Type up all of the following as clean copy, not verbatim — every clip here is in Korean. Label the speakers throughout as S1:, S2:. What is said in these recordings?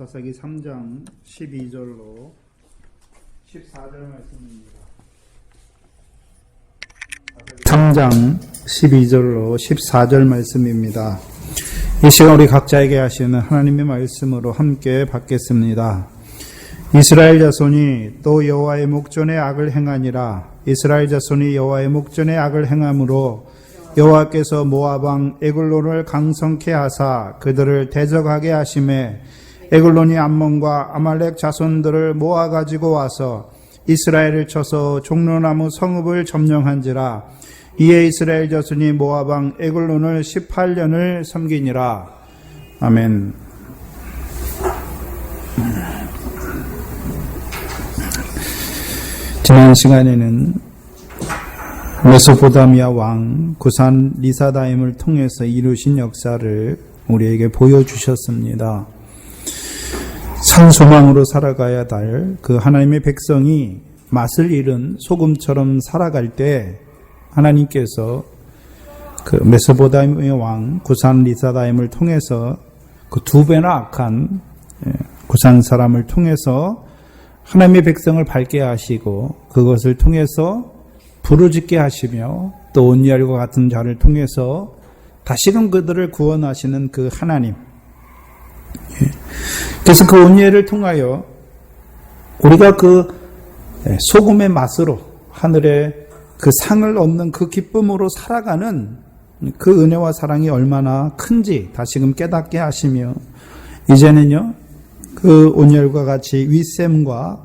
S1: 사사기 3장 12절로 14절 말씀입니다. 3장 12절로 14절 말씀입니다. 이 시간 우리 각자에게 하시는 하나님의 말씀으로 함께 받겠습니다. 이스라엘 자손이 또 여호와의 목전에 악을 행하니라. 이스라엘 자손이 여호와의 목전에 악을 행함으로 여호와께서 모압 왕 에글론을 강성케 하사 그들을 대적하게 하심에 에글론이 암몬과 아말렉 자손들을 모아 가지고 와서 이스라엘을 쳐서 종려나무 성읍을 점령한지라. 이에 이스라엘 자손이 모압 왕 에글론을 18년을 섬기니라. 아멘. 지난 시간에는 메소포타미아 왕 구산 리사다임을 통해서 이루신 역사를 우리에게 보여주셨습니다. 산소망으로 살아가야 할 그 하나님의 백성이 맛을 잃은 소금처럼 살아갈 때 하나님께서 그 메소포타미아 왕 구산 리사다임을 통해서 그 두 배나 악한 구산 사람을 통해서 하나님의 백성을 밝게 하시고 그것을 통해서 부르짖게 하시며 또 온니엘과 같은 자를 통해서 다시금 그들을 구원하시는 그 하나님. 그래서 그 온니엘을 통하여 우리가 그 소금의 맛으로 하늘의 그 상을 얻는 그 기쁨으로 살아가는 그 은혜와 사랑이 얼마나 큰지 다시금 깨닫게 하시며 이제는요 그 온니엘과 같이 윗셈과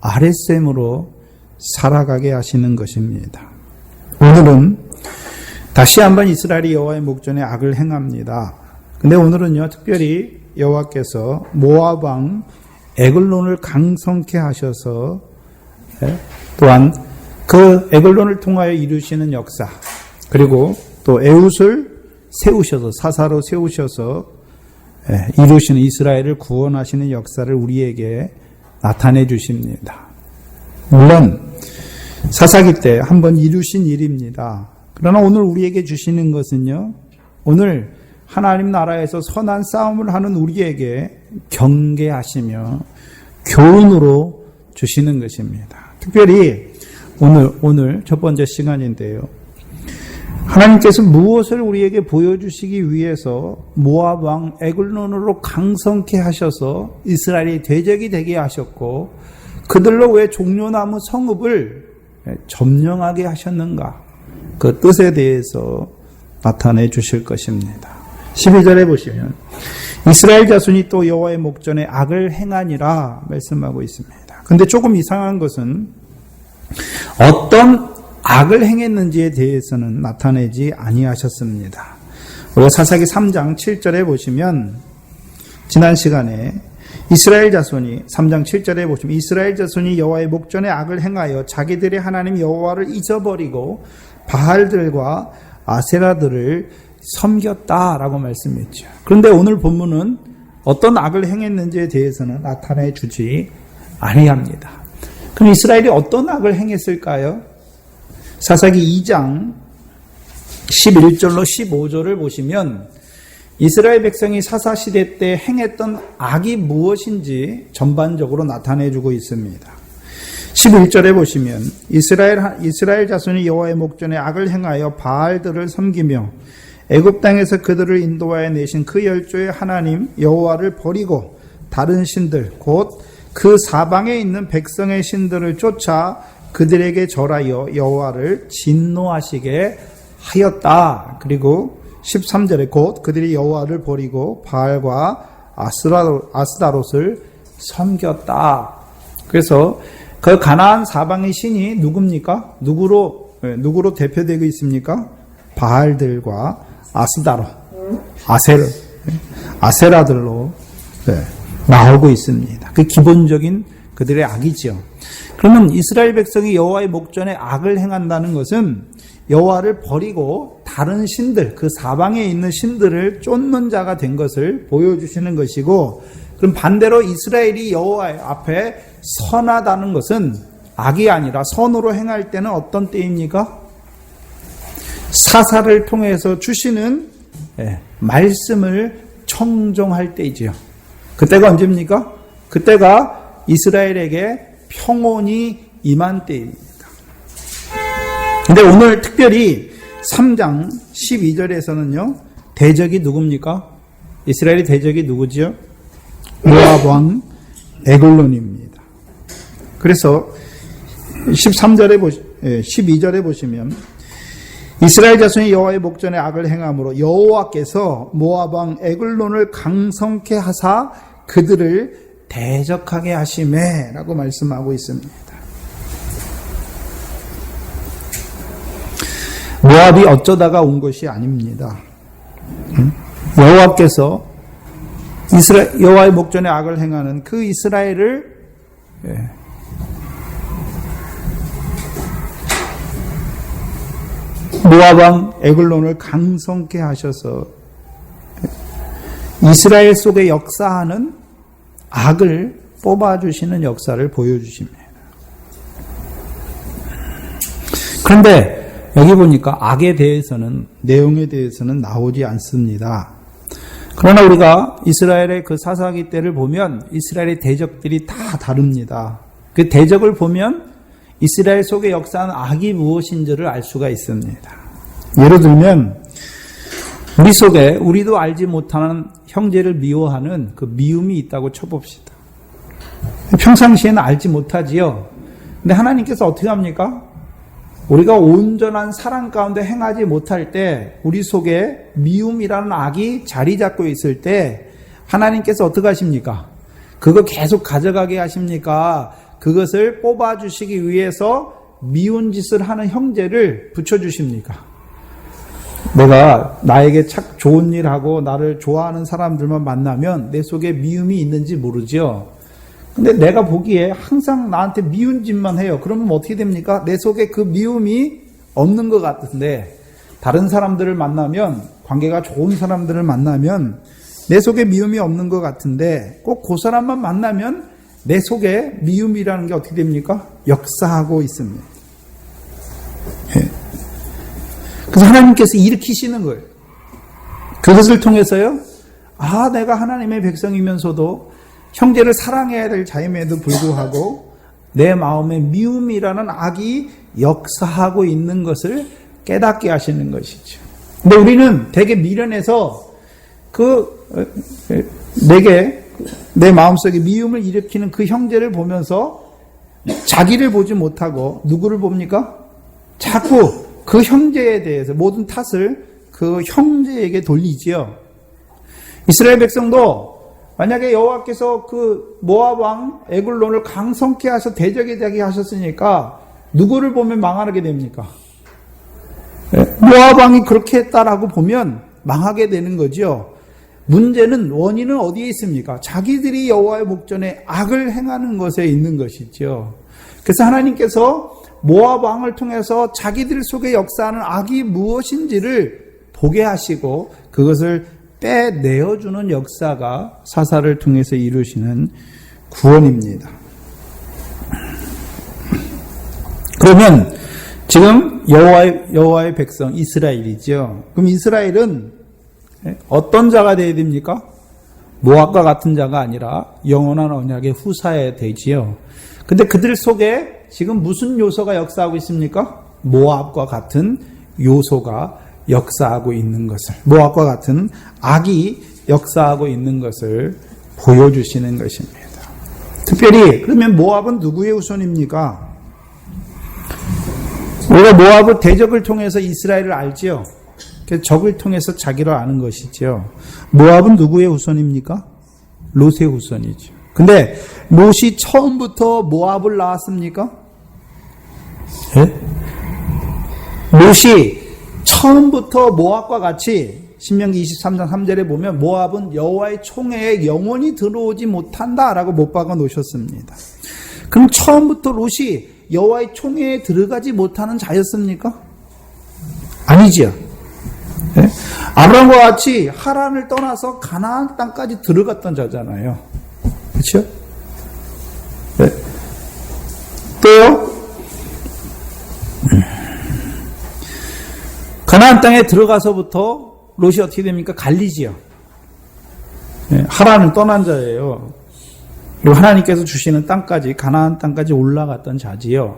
S1: 아랫셈으로 살아가게 하시는 것입니다. 오늘은 다시 한번 이스라엘이 여호와의 목전에 악을 행합니다. 근데 오늘은요 특별히 여호와께서 모압 왕 에글론을 강성케 하셔서 또한 그 에글론을 통하여 이루시는 역사 그리고 또 에훗을 세우셔서 사사로 세우셔서 이루시는 이스라엘을 구원하시는 역사를 우리에게 나타내 주십니다. 물론 사사기 때 한번 이루신 일입니다. 그러나 오늘 우리에게 주시는 것은요 오늘 하나님 나라에서 선한 싸움을 하는 우리에게 경계하시며 교훈으로 주시는 것입니다. 특별히 오늘 첫 번째 시간인데요. 하나님께서 무엇을 우리에게 보여주시기 위해서 모압 왕 에글론으로 강성케 하셔서 이스라엘이 대적이 되게 하셨고 그들로 왜 종려나무 성읍을 점령하게 하셨는가 그 뜻에 대해서 나타내 주실 것입니다. 12절에 보시면 이스라엘 자손이 또 여호와의 목전에 악을 행하니라 말씀하고 있습니다. 그런데 조금 이상한 것은 어떤 악을 행했는지에 대해서는 나타내지 아니하셨습니다. 우리가 사사기 3장 7절에 보시면 지난 시간에 이스라엘 자손이 3장 7절에 보시면 이스라엘 자손이 여호와의 목전에 악을 행하여 자기들의 하나님 여호와를 잊어버리고 바알들과 아세라들을 섬겼다라고 말씀했죠. 그런데 오늘 본문은 어떤 악을 행했는지에 대해서는 나타내 주지 아니합니다. 그럼 이스라엘이 어떤 악을 행했을까요? 사사기 2장 11절로 15절을 보시면 이스라엘 백성이 사사시대 때 행했던 악이 무엇인지 전반적으로 나타내주고 있습니다. 11절에 보시면 이스라엘 자손이 여호와의 목전에 악을 행하여 바알들을 섬기며 애굽 땅에서 그들을 인도하여 내신 그 열조의 하나님 여호와를 버리고 다른 신들 곧 그 사방에 있는 백성의 신들을 쫓아 그들에게 절하여 여호와를 진노하시게 하였다. 그리고 13절에 곧 그들이 여호와를 버리고 바알과 아스다롯을 섬겼다. 그래서 그 가나안 사방의 신이 누굽니까? 누구로 대표되고 있습니까? 바알들과 아스다롯, 아세라들로 나오고 있습니다. 그 기본적인 그들의 악이죠. 그러면 이스라엘 백성이 여호와의 목전에 악을 행한다는 것은 여호와를 버리고 다른 신들, 그 사방에 있는 신들을 쫓는 자가 된 것을 보여주시는 것이고, 그럼 반대로 이스라엘이 여호와 앞에 선하다는 것은 악이 아니라 선으로 행할 때는 어떤 때입니까? 사사를 통해서 주시는 말씀을 청종할 때이지요. 그때가 언제입니까? 그때가 이스라엘에게 평온이 임한 때입니다. 근데 오늘 특별히 3장 12절에서는요, 대적이 누굽니까? 이스라엘의 대적이 누구지요? 모압 왕 에글론입니다. 그래서 12절에 보시면 이스라엘 자손이 여호와의 목전에 악을 행함으로 여호와께서 모압 왕 에글론을 강성케 하사 그들을 대적하게 하시매라고 말씀하고 있습니다. 모압이 어쩌다가 온 것이 아닙니다. 여호와께서 여호와의 목전에 악을 행하는 그 이스라엘을 모압 왕 에글론을 강성케 하셔서 이스라엘 속에 역사하는 악을 뽑아주시는 역사를 보여주십니다. 그런데 여기 보니까 악에 대해서는, 내용에 대해서는 나오지 않습니다. 그러나 우리가 이스라엘의 그 사사기 때를 보면 이스라엘의 대적들이 다 다릅니다. 그 대적을 보면 이스라엘 속에 역사하는 악이 무엇인지를 알 수가 있습니다. 예를 들면 우리 속에 우리도 알지 못하는 형제를 미워하는 그 미움이 있다고 쳐봅시다. 평상시에는 알지 못하지요. 근데 하나님께서 어떻게 합니까? 우리가 온전한 사랑 가운데 행하지 못할 때 우리 속에 미움이라는 악이 자리 잡고 있을 때 하나님께서 어떻게 하십니까? 그거 계속 가져가게 하십니까? 그것을 뽑아주시기 위해서 미운 짓을 하는 형제를 붙여주십니까? 내가 나에게 착 좋은 일하고 나를 좋아하는 사람들만 만나면 내 속에 미움이 있는지 모르죠. 근데 내가 보기에 항상 나한테 미운 짓만 해요. 그러면 어떻게 됩니까? 내 속에 그 미움이 없는 것 같은데 다른 사람들을 만나면, 관계가 좋은 사람들을 만나면 내 속에 미움이 없는 것 같은데 꼭 그 사람만 만나면 내 속에 미움이라는 게 어떻게 됩니까? 역사하고 있습니다. 그래서 하나님께서 일으키시는 거예요. 그것을 통해서요, 내가 하나님의 백성이면서도 형제를 사랑해야 될 자임에도 불구하고 내 마음에 미움이라는 악이 역사하고 있는 것을 깨닫게 하시는 것이죠. 근데 우리는 되게 미련해서 내 마음속에 미움을 일으키는 그 형제를 보면서 자기를 보지 못하고 누구를 봅니까? 자꾸 그 형제에 대해서 모든 탓을 그 형제에게 돌리지요. 이스라엘 백성도 만약에 여호와께서 그 모압 왕 에글론을 강성케 하셔서 대적이 되게 하셨으니까 누구를 보면 망하게 됩니까? 모압 왕이 그렇게 했다라고 보면 망하게 되는 거죠. 문제는, 원인은 어디에 있습니까? 자기들이 여호와의 목전에 악을 행하는 것에 있는 것이죠. 그래서 하나님께서 모압 왕을 통해서 자기들 속에 역사하는 악이 무엇인지를 보게 하시고 그것을 빼내어주는 역사가 사사를 통해서 이루시는 구원입니다. 그러면 지금 여호와의 백성 이스라엘이죠. 그럼 이스라엘은 어떤 자가 되어야 됩니까? 모압과 같은 자가 아니라 영원한 언약의 후사에 되지요. 근데 그들 속에 지금 무슨 요소가 역사하고 있습니까? 모압과 같은 요소가 역사하고 있는 것을, 모압과 같은 악이 역사하고 있는 것을 보여주시는 것입니다. 특별히 그러면 모압은 누구의 후손입니까? 우리가 모압의 대적을 통해서 이스라엘을 알지요. 적을 통해서 자기를 아는 것이죠. 모압은 누구의 후손입니까? 롯의 후손이죠. 근데 롯이 처음부터 모압을 낳았습니까? 네? 롯이 처음부터 모압과 같이 신명기 23장 3절에 보면 모압은 여호와의 총회에 영원히 들어오지 못한다라고 못 박아 놓으셨습니다. 그럼 처음부터 롯이 여호와의 총회에 들어가지 못하는 자였습니까? 아니지요. 네? 아브라함과 같이 하란을 떠나서 가나안 땅까지 들어갔던 자잖아요. 그렇죠? 네. 또요, 가나안 땅에 들어가서부터 롯이 어떻게 됩니까? 갈리지요. 하란을 떠난 자예요. 그리고 하나님께서 주시는 땅까지, 가나안 땅까지 올라갔던 자지요.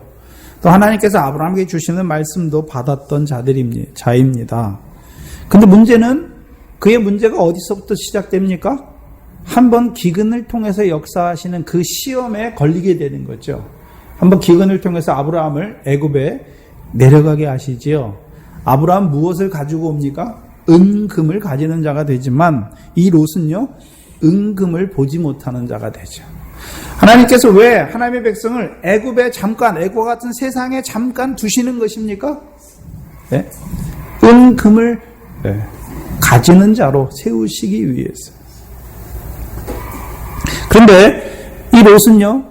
S1: 또 하나님께서 아브라함에게 주시는 말씀도 받았던 자입니다. 근데 문제는, 그의 문제가 어디서부터 시작됩니까? 한번 기근을 통해서 역사하시는 그 시험에 걸리게 되는 거죠. 한번 기근을 통해서 아브라함을 애굽에 내려가게 하시지요. 아브라함 무엇을 가지고 옵니까? 은금을 가지는 자가 되지만 이 롯은요, 은금을 보지 못하는 자가 되죠. 하나님께서 왜 하나님의 백성을 애굽에 잠깐, 애굽과 같은 세상에 잠깐 두시는 것입니까? 네? 은금을 가지는 자로 세우시기 위해서. 그런데 이 롯은요,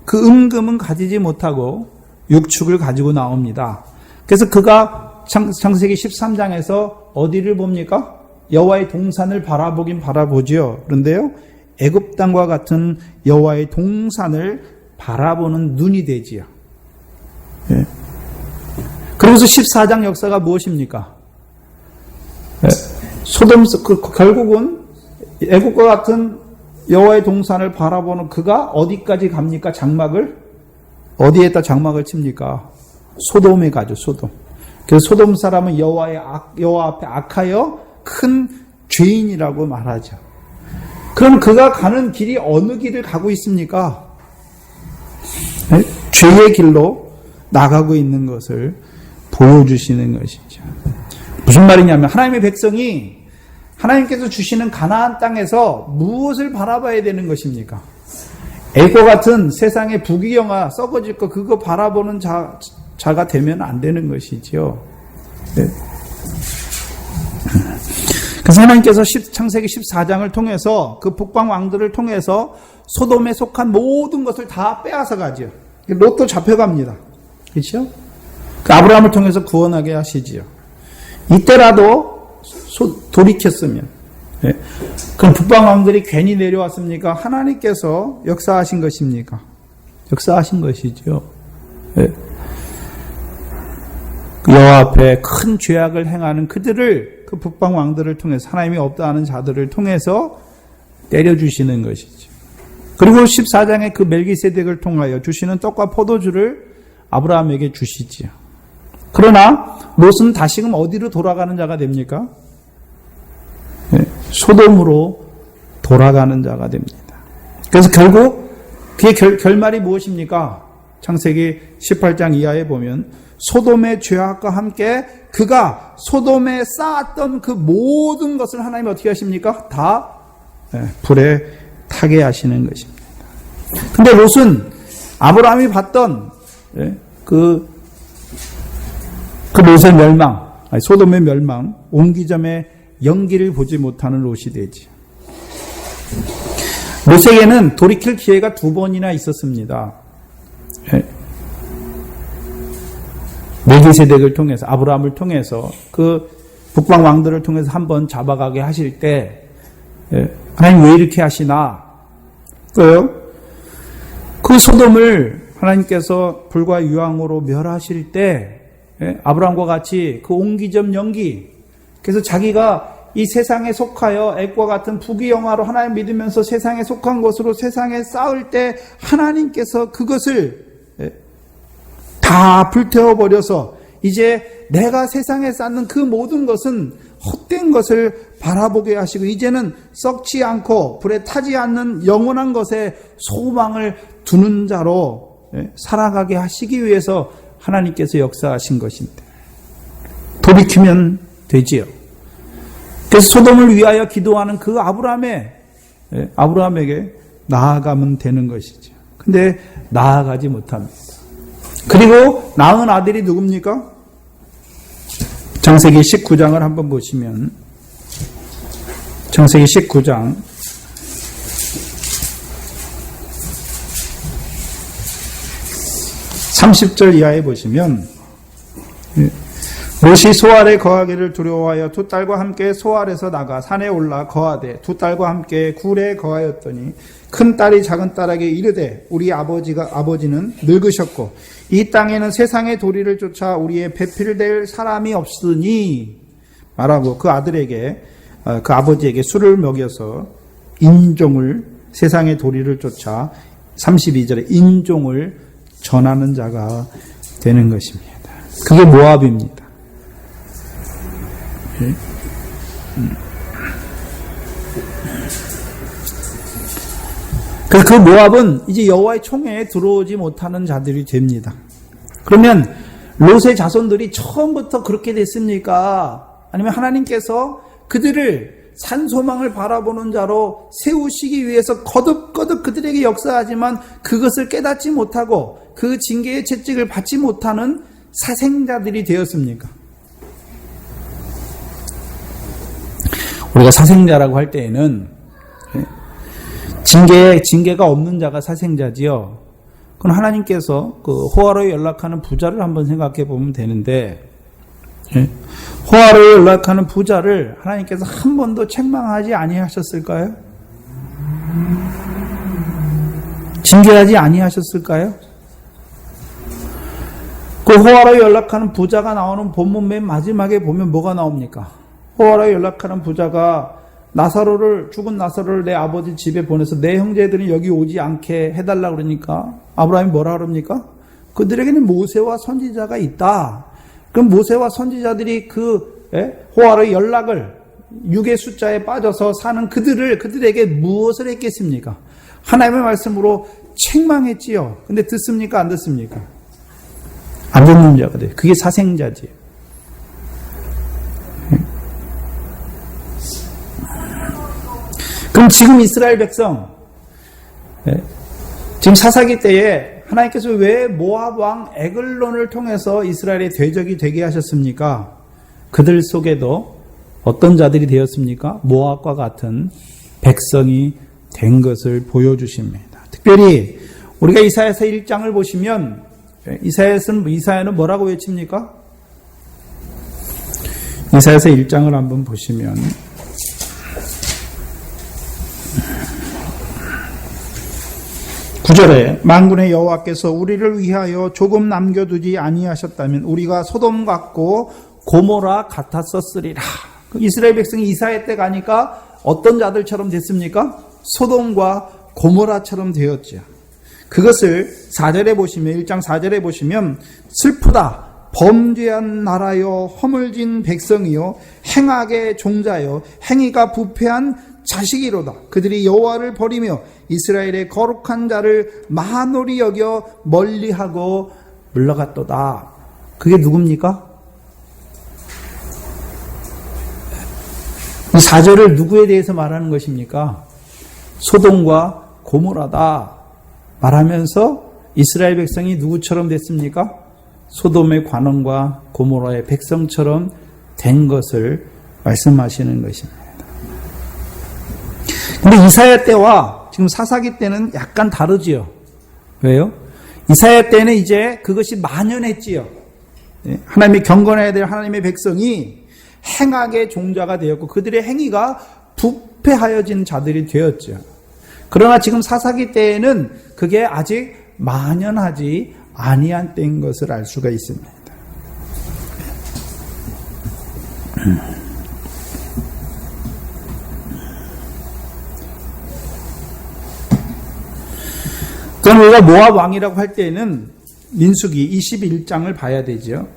S1: 그 은금은 가지지 못하고 육축을 가지고 나옵니다. 그래서 그가 창세기 13장에서 어디를 봅니까? 여호와의 동산을 바라보긴 바라보지요. 그런데요, 애굽 땅과 같은 여호와의 동산을 바라보는 눈이 되지요. 예. 그러면서 14장 역사가 무엇입니까? 예. 결국은 애굽과 같은 여호와의 동산을 바라보는 그가 어디까지 갑니까? 장막을 어디에다 장막을 칩니까? 소돔에 가죠. 소돔. 그래서 소돔 사람은 여호와 앞에 악하여 큰 죄인이라고 말하죠. 그럼 그가 가는 길이 어느 길을 가고 있습니까? 네? 죄의 길로 나가고 있는 것을 보여주시는 것이죠. 무슨 말이냐면 하나님의 백성이 하나님께서 주시는 가나안 땅에서 무엇을 바라봐야 되는 것입니까? 애굽과 같은 세상의 부귀영화 썩어질 거 그거 바라보는 자가 되면 안 되는 것이지요. 네. 그래서 하나님께서 창세기 14장을 통해서 그 북방 왕들을 통해서 소돔에 속한 모든 것을 다 빼앗아 가지요. 롯도 잡혀갑니다. 그렇죠? 그 아브라함을 통해서 구원하게 하시지요. 이때라도 돌이켰으면, 예. 그럼 북방 왕들이 괜히 내려왔습니까? 하나님께서 역사하신 것입니까? 역사하신 것이죠. 예. 여호와 앞에 큰 죄악을 행하는 그들을, 그 북방 왕들을 통해서, 하나님이 없다 하는 자들을 통해서 때려주시는 것이죠. 그리고 14장에 그 멜기세덱을 통하여 주시는 떡과 포도주를 아브라함에게 주시지요. 그러나 롯은 다시금 어디로 돌아가는 자가 됩니까? 네, 소돔으로 돌아가는 자가 됩니다. 그래서 결국 그의 결말이 무엇입니까? 창세기 18장 이하에 보면 소돔의 죄악과 함께 그가 소돔에 쌓았던 그 모든 것을 하나님이 어떻게 하십니까? 다 불에 타게 하시는 것입니다. 근데 롯은 아브라함이 봤던 그 롯의 멸망, 소돔의 멸망, 옹기점의 연기를 보지 못하는 롯이 되지. 롯에게는 돌이킬 기회가 2번이나 있었습니다. 멜기세덱을 통해서, 아브라함을 통해서, 그 북방 왕들을 통해서 한번 잡아가게 하실 때, 하나님 왜 이렇게 하시나? 그 소돔을 하나님께서 불과 유황으로 멸하실 때, 아브라함과 같이 그 옹기점 연기, 그래서 자기가 이 세상에 속하여 애굽과 같은 부귀영화로 하나님 믿으면서 세상에 속한 것으로 세상에 쌓을 때 하나님께서 그것을 다 불태워버려서 이제 내가 세상에 쌓는 그 모든 것은 헛된 것을 바라보게 하시고 이제는 썩지 않고 불에 타지 않는 영원한 것에 소망을 두는 자로 살아가게 하시기 위해서 하나님께서 역사하신 것인데 돌이키면 되지요. 그래서 소돔을 위하여 기도하는 그 아브라함에게 나아가면 되는 것이죠. 근데 나아가지 못합니다. 그리고 낳은 아들이 누굽니까? 창세기 19장을 한번 보시면 창세기 19장 30절 이하에 보시면 롯이 소알에 거하기를 두려워하여 두 딸과 함께 소알에서 나가 산에 올라 거하되 두 딸과 함께 굴에 거하였더니 큰 딸이 작은 딸에게 이르되 우리 아버지는 늙으셨고 이 땅에는 세상의 도리를 쫓아 우리의 배필될 사람이 없으니 말하고 그 아들에게 그 아버지에게 술을 먹여서 인종을, 세상의 도리를 쫓아 32절에 인종을 전하는 자가 되는 것입니다. 그게 모압입니다. 그 모압은 이제 여호와의 총회에 들어오지 못하는 자들이 됩니다. 그러면 롯의 자손들이 처음부터 그렇게 됐습니까? 아니면 하나님께서 그들을 산소망을 바라보는 자로 세우시기 위해서 거듭거듭 그들에게 역사하지만 그것을 깨닫지 못하고 그 징계의 채찍을 받지 못하는 사생자들이 되었습니까? 우리가 사생자라고 할 때에는 징계가 없는 자가 사생자지요. 그건 하나님께서 그 호화로에 연락하는 부자를 한번 생각해 보면 되는데, 호화로에 연락하는 부자를 하나님께서 한 번도 책망하지 아니하셨을까요? 징계하지 아니하셨을까요? 그 호화로에 연락하는 부자가 나오는 본문 맨 마지막에 보면 뭐가 나옵니까? 호화로에 연락하는 부자가 죽은 나사로를 내 아버지 집에 보내서 내 형제들은 여기 오지 않게 해달라 그러니까 아브라함이 뭐라 그럽니까? 그들에게는 모세와 선지자가 있다. 그럼 모세와 선지자들이 호화로의 연락을 육의 숫자에 빠져서 사는 그들에게 무엇을 했겠습니까? 하나님의 말씀으로 책망했지요. 근데 듣습니까? 안 듣습니까? 안 듣는 자가 돼요. 그게 사생자지요. 그럼 지금 이스라엘 백성, 지금 사사기 때에 하나님께서 왜 모압 왕 에글론을 통해서 이스라엘의 대적이 되게 하셨습니까? 그들 속에도 어떤 자들이 되었습니까? 모압과 같은 백성이 된 것을 보여주십니다. 특별히 우리가 이사야서 1장을 보시면 이사야는 뭐라고 외칩니까? 이사야서 1장을 한번 보시면 9절에 만군의 여호와께서 우리를 위하여 조금 남겨두지 아니하셨다면 우리가 소돔 같고 고모라 같았었으리라. 이스라엘 백성이 이사야 때 가니까 어떤 자들처럼 됐습니까? 소돔과 고모라처럼 되었죠. 그것을 4절에 보시면 1장 4절에 보시면 슬프다. 범죄한 나라요 허물진 백성이요 행악의 종자요 행위가 부패한 자식이로다. 그들이 여호와를 버리며 이스라엘의 거룩한 자를 만홀히 여겨 멀리하고 물러갔도다. 그게 누굽니까? 이 4절을 누구에 대해서 말하는 것입니까? 소돔과 고모라다 말하면서 이스라엘 백성이 누구처럼 됐습니까? 소돔의 관원과 고모라의 백성처럼 된 것을 말씀하시는 것입니다. 근데 이사야 때와 지금 사사기 때는 약간 다르지요. 왜요? 이사야 때는 이제 그것이 만연했지요. 하나님이 경건해야 될 하나님의 백성이 행악의 종자가 되었고 그들의 행위가 부패하여진 자들이 되었죠. 그러나 지금 사사기 때에는 그게 아직 만연하지 아니한 때인 것을 알 수가 있습니다. 그럼 우리가 모압 왕이라고 할 때는 민수기 21장을 봐야 되죠.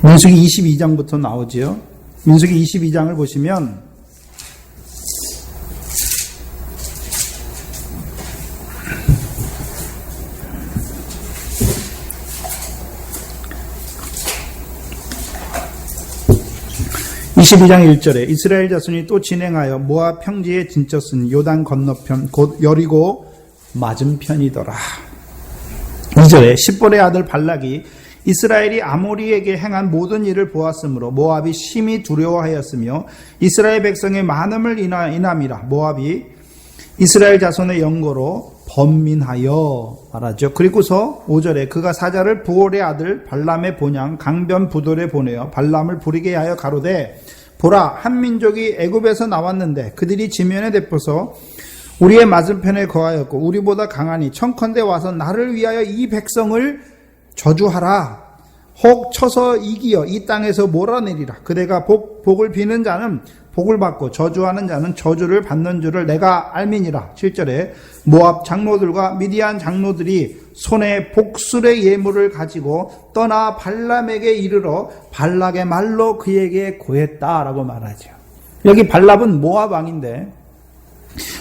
S1: 민수기 22장부터 나오죠. 민수기 22장을 보시면 (22장 1절에) 이스라엘 자손이 또 진행하여 모압 평지에 진쳤으니 요단 건너편 곧 여리고 맞은편이더라. 2절에 십볼의 아들 발락이 이스라엘이 아모리에게 행한 모든 일을 보았으므로 모압이 심히 두려워하였으며 이스라엘 백성의 많음을 인함이라. 모압이 이스라엘 자손의 영거로 번민하여 말하죠. 그리고서 5절에 그가 사자를 부올의 아들 발람의 본향 강변 부돌에 보내어 발람을 부리게 하여 가로되 보라 한 민족이 애굽에서 나왔는데 그들이 지면에 대포서 우리의 맞은편에 거하였고 우리보다 강하니 청컨대 와서 나를 위하여 이 백성을 저주하라. 혹 쳐서 이기어 이 땅에서 몰아내리라. 그대가 복을 비는 자는 복을 받고 저주하는 자는 저주를 받는 줄을 내가 알미니라. 7절에 모압 장로들과 미디안 장로들이 손에 복술의 예물을 가지고 떠나 발람에게 이르러 발락의 말로 그에게 고했다라고 말하죠. 여기 발람은 모압 왕인데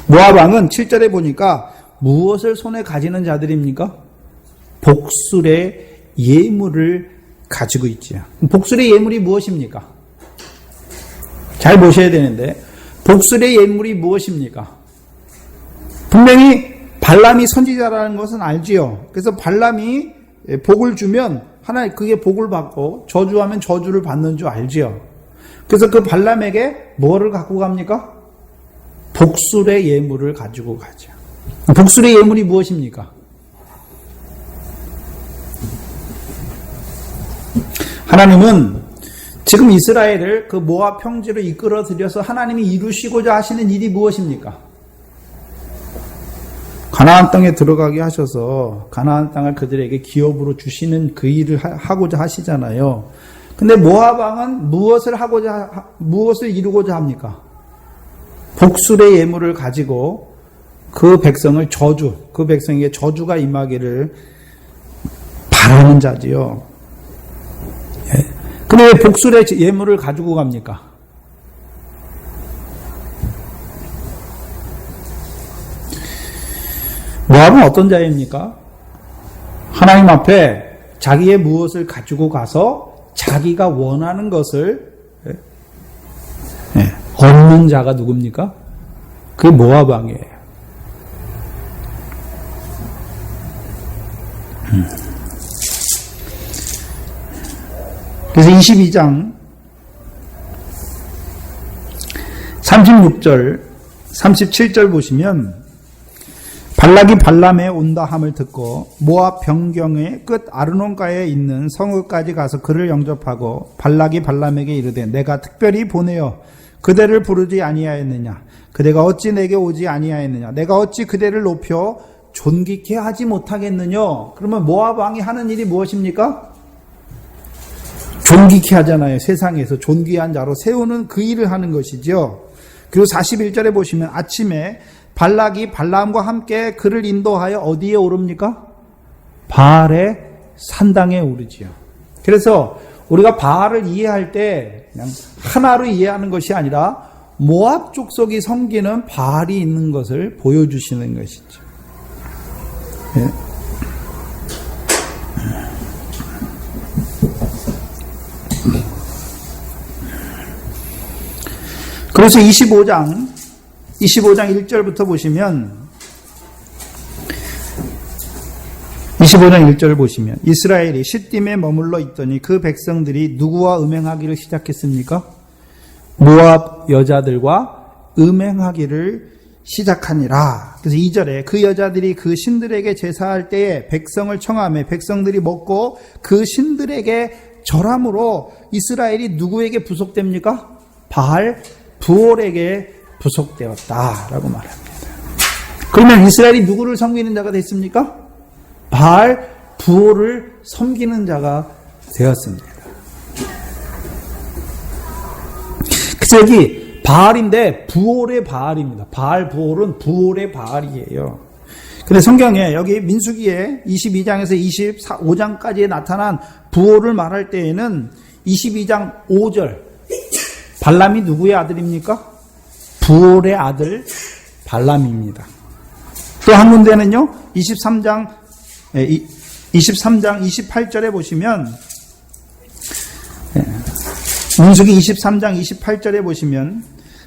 S1: 모압 왕은 7절에 보니까 무엇을 손에 가지는 자들입니까? 복술의 예물을 가지고 있지요. 복술의 예물이 무엇입니까? 잘 보셔야 되는데 복술의 예물이 무엇입니까? 분명히 발람이 선지자라는 것은 알지요. 그래서 발람이 복을 주면 하나님 그게 복을 받고 저주하면 저주를 받는 줄 알지요. 그래서 그 발람에게 뭐를 갖고 갑니까? 복술의 예물을 가지고 가죠. 복술의 예물이 무엇입니까? 하나님은 지금 이스라엘을 그 모압 평지로 이끌어 들여서 하나님이 이루시고자 하시는 일이 무엇입니까? 가나안 땅에 들어가게 하셔서 가나안 땅을 그들에게 기업으로 주시는 그 일을 하고자 하시잖아요. 근데 모압 왕은 무엇을 이루고자 합니까? 복술의 예물을 가지고 그 백성을 그 백성에게 저주가 임하기를 바라는 자지요. 근데 왜 복술의 예물을 가지고 갑니까? 모압은 어떤 자입니까? 하나님 앞에 자기의 무엇을 가지고 가서 자기가 원하는 것을 얻는 자가 누굽니까? 그게 모압 왕이에요. 그래서 22장 36절 37절 보시면 발락이 발람에 온다 함을 듣고 모압 변경의 끝 아르논가에 있는 성읍까지 가서 그를 영접하고 발락이 발람에게 이르되 내가 특별히 보내어 그대를 부르지 아니하였느냐 그대가 어찌 내게 오지 아니하였느냐 내가 어찌 그대를 높여 존귀케 하지 못하겠느냐. 그러면 모압 왕이 하는 일이 무엇입니까? 존귀케 하잖아요. 세상에서 존귀한 자로 세우는 그 일을 하는 것이죠. 그리고 41절에 보시면 아침에 발락이 발람과 함께 그를 인도하여 어디에 오릅니까? 바알의 산당에 오르지요. 그래서 우리가 바알을 이해할 때 그냥 하나로 이해하는 것이 아니라 모압 족속이 섬기는 바알이 있는 것을 보여주시는 것이죠. 네. 그래서 25장 1절부터 보시면 25장 1절을 보시면 이스라엘이 시딤에 머물러 있더니 그 백성들이 누구와 음행하기를 시작했습니까? 모압 여자들과 음행하기를 시작하니라. 그래서 2절에 그 여자들이 그 신들에게 제사할 때에 백성을 청하며 백성들이 먹고 그 신들에게 절함으로 이스라엘이 누구에게 부속됩니까? 바알 부올에게 부속되었다라고 말합니다. 그러면 이스라엘이 누구를 섬기는 자가 됐습니까? 바알 부올을 섬기는 자가 되었습니다. 그래서 여기 바알인데 부올의 바알입니다. 바알 부올은 부올의 바알이에요. 근데 성경에 여기 민수기에 22장에서 25장까지 나타난 부올을 말할 때에는 22장 5절 발람이 누구의 아들입니까? 부올의 아들 발람입니다. 또 한 군데는요. 23장 28절에 보시면 민수기 23장 28절에 보시면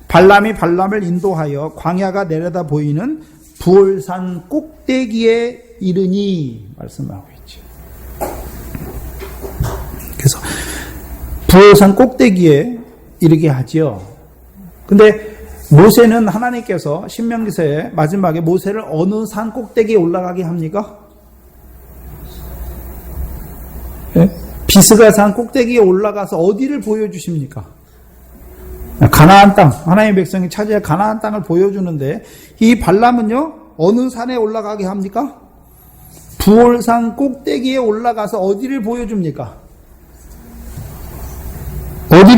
S1: 발람이 발람을 인도하여 광야가 내려다 보이는 부올산 꼭대기에 이르니 말씀하고 있죠. 그래서 부올산 꼭대기에 이르게 하지요. 근데 모세는 하나님께서 신명기서의 마지막에 모세를 어느 산 꼭대기에 올라가게 합니까? 네? 비스가 산 꼭대기에 올라가서 어디를 보여주십니까? 가나안 땅, 하나님의 백성이 차지할 가나안 땅을 보여주는데 이 발람은요 어느 산에 올라가게 합니까? 부올산 꼭대기에 올라가서 어디를 보여줍니까?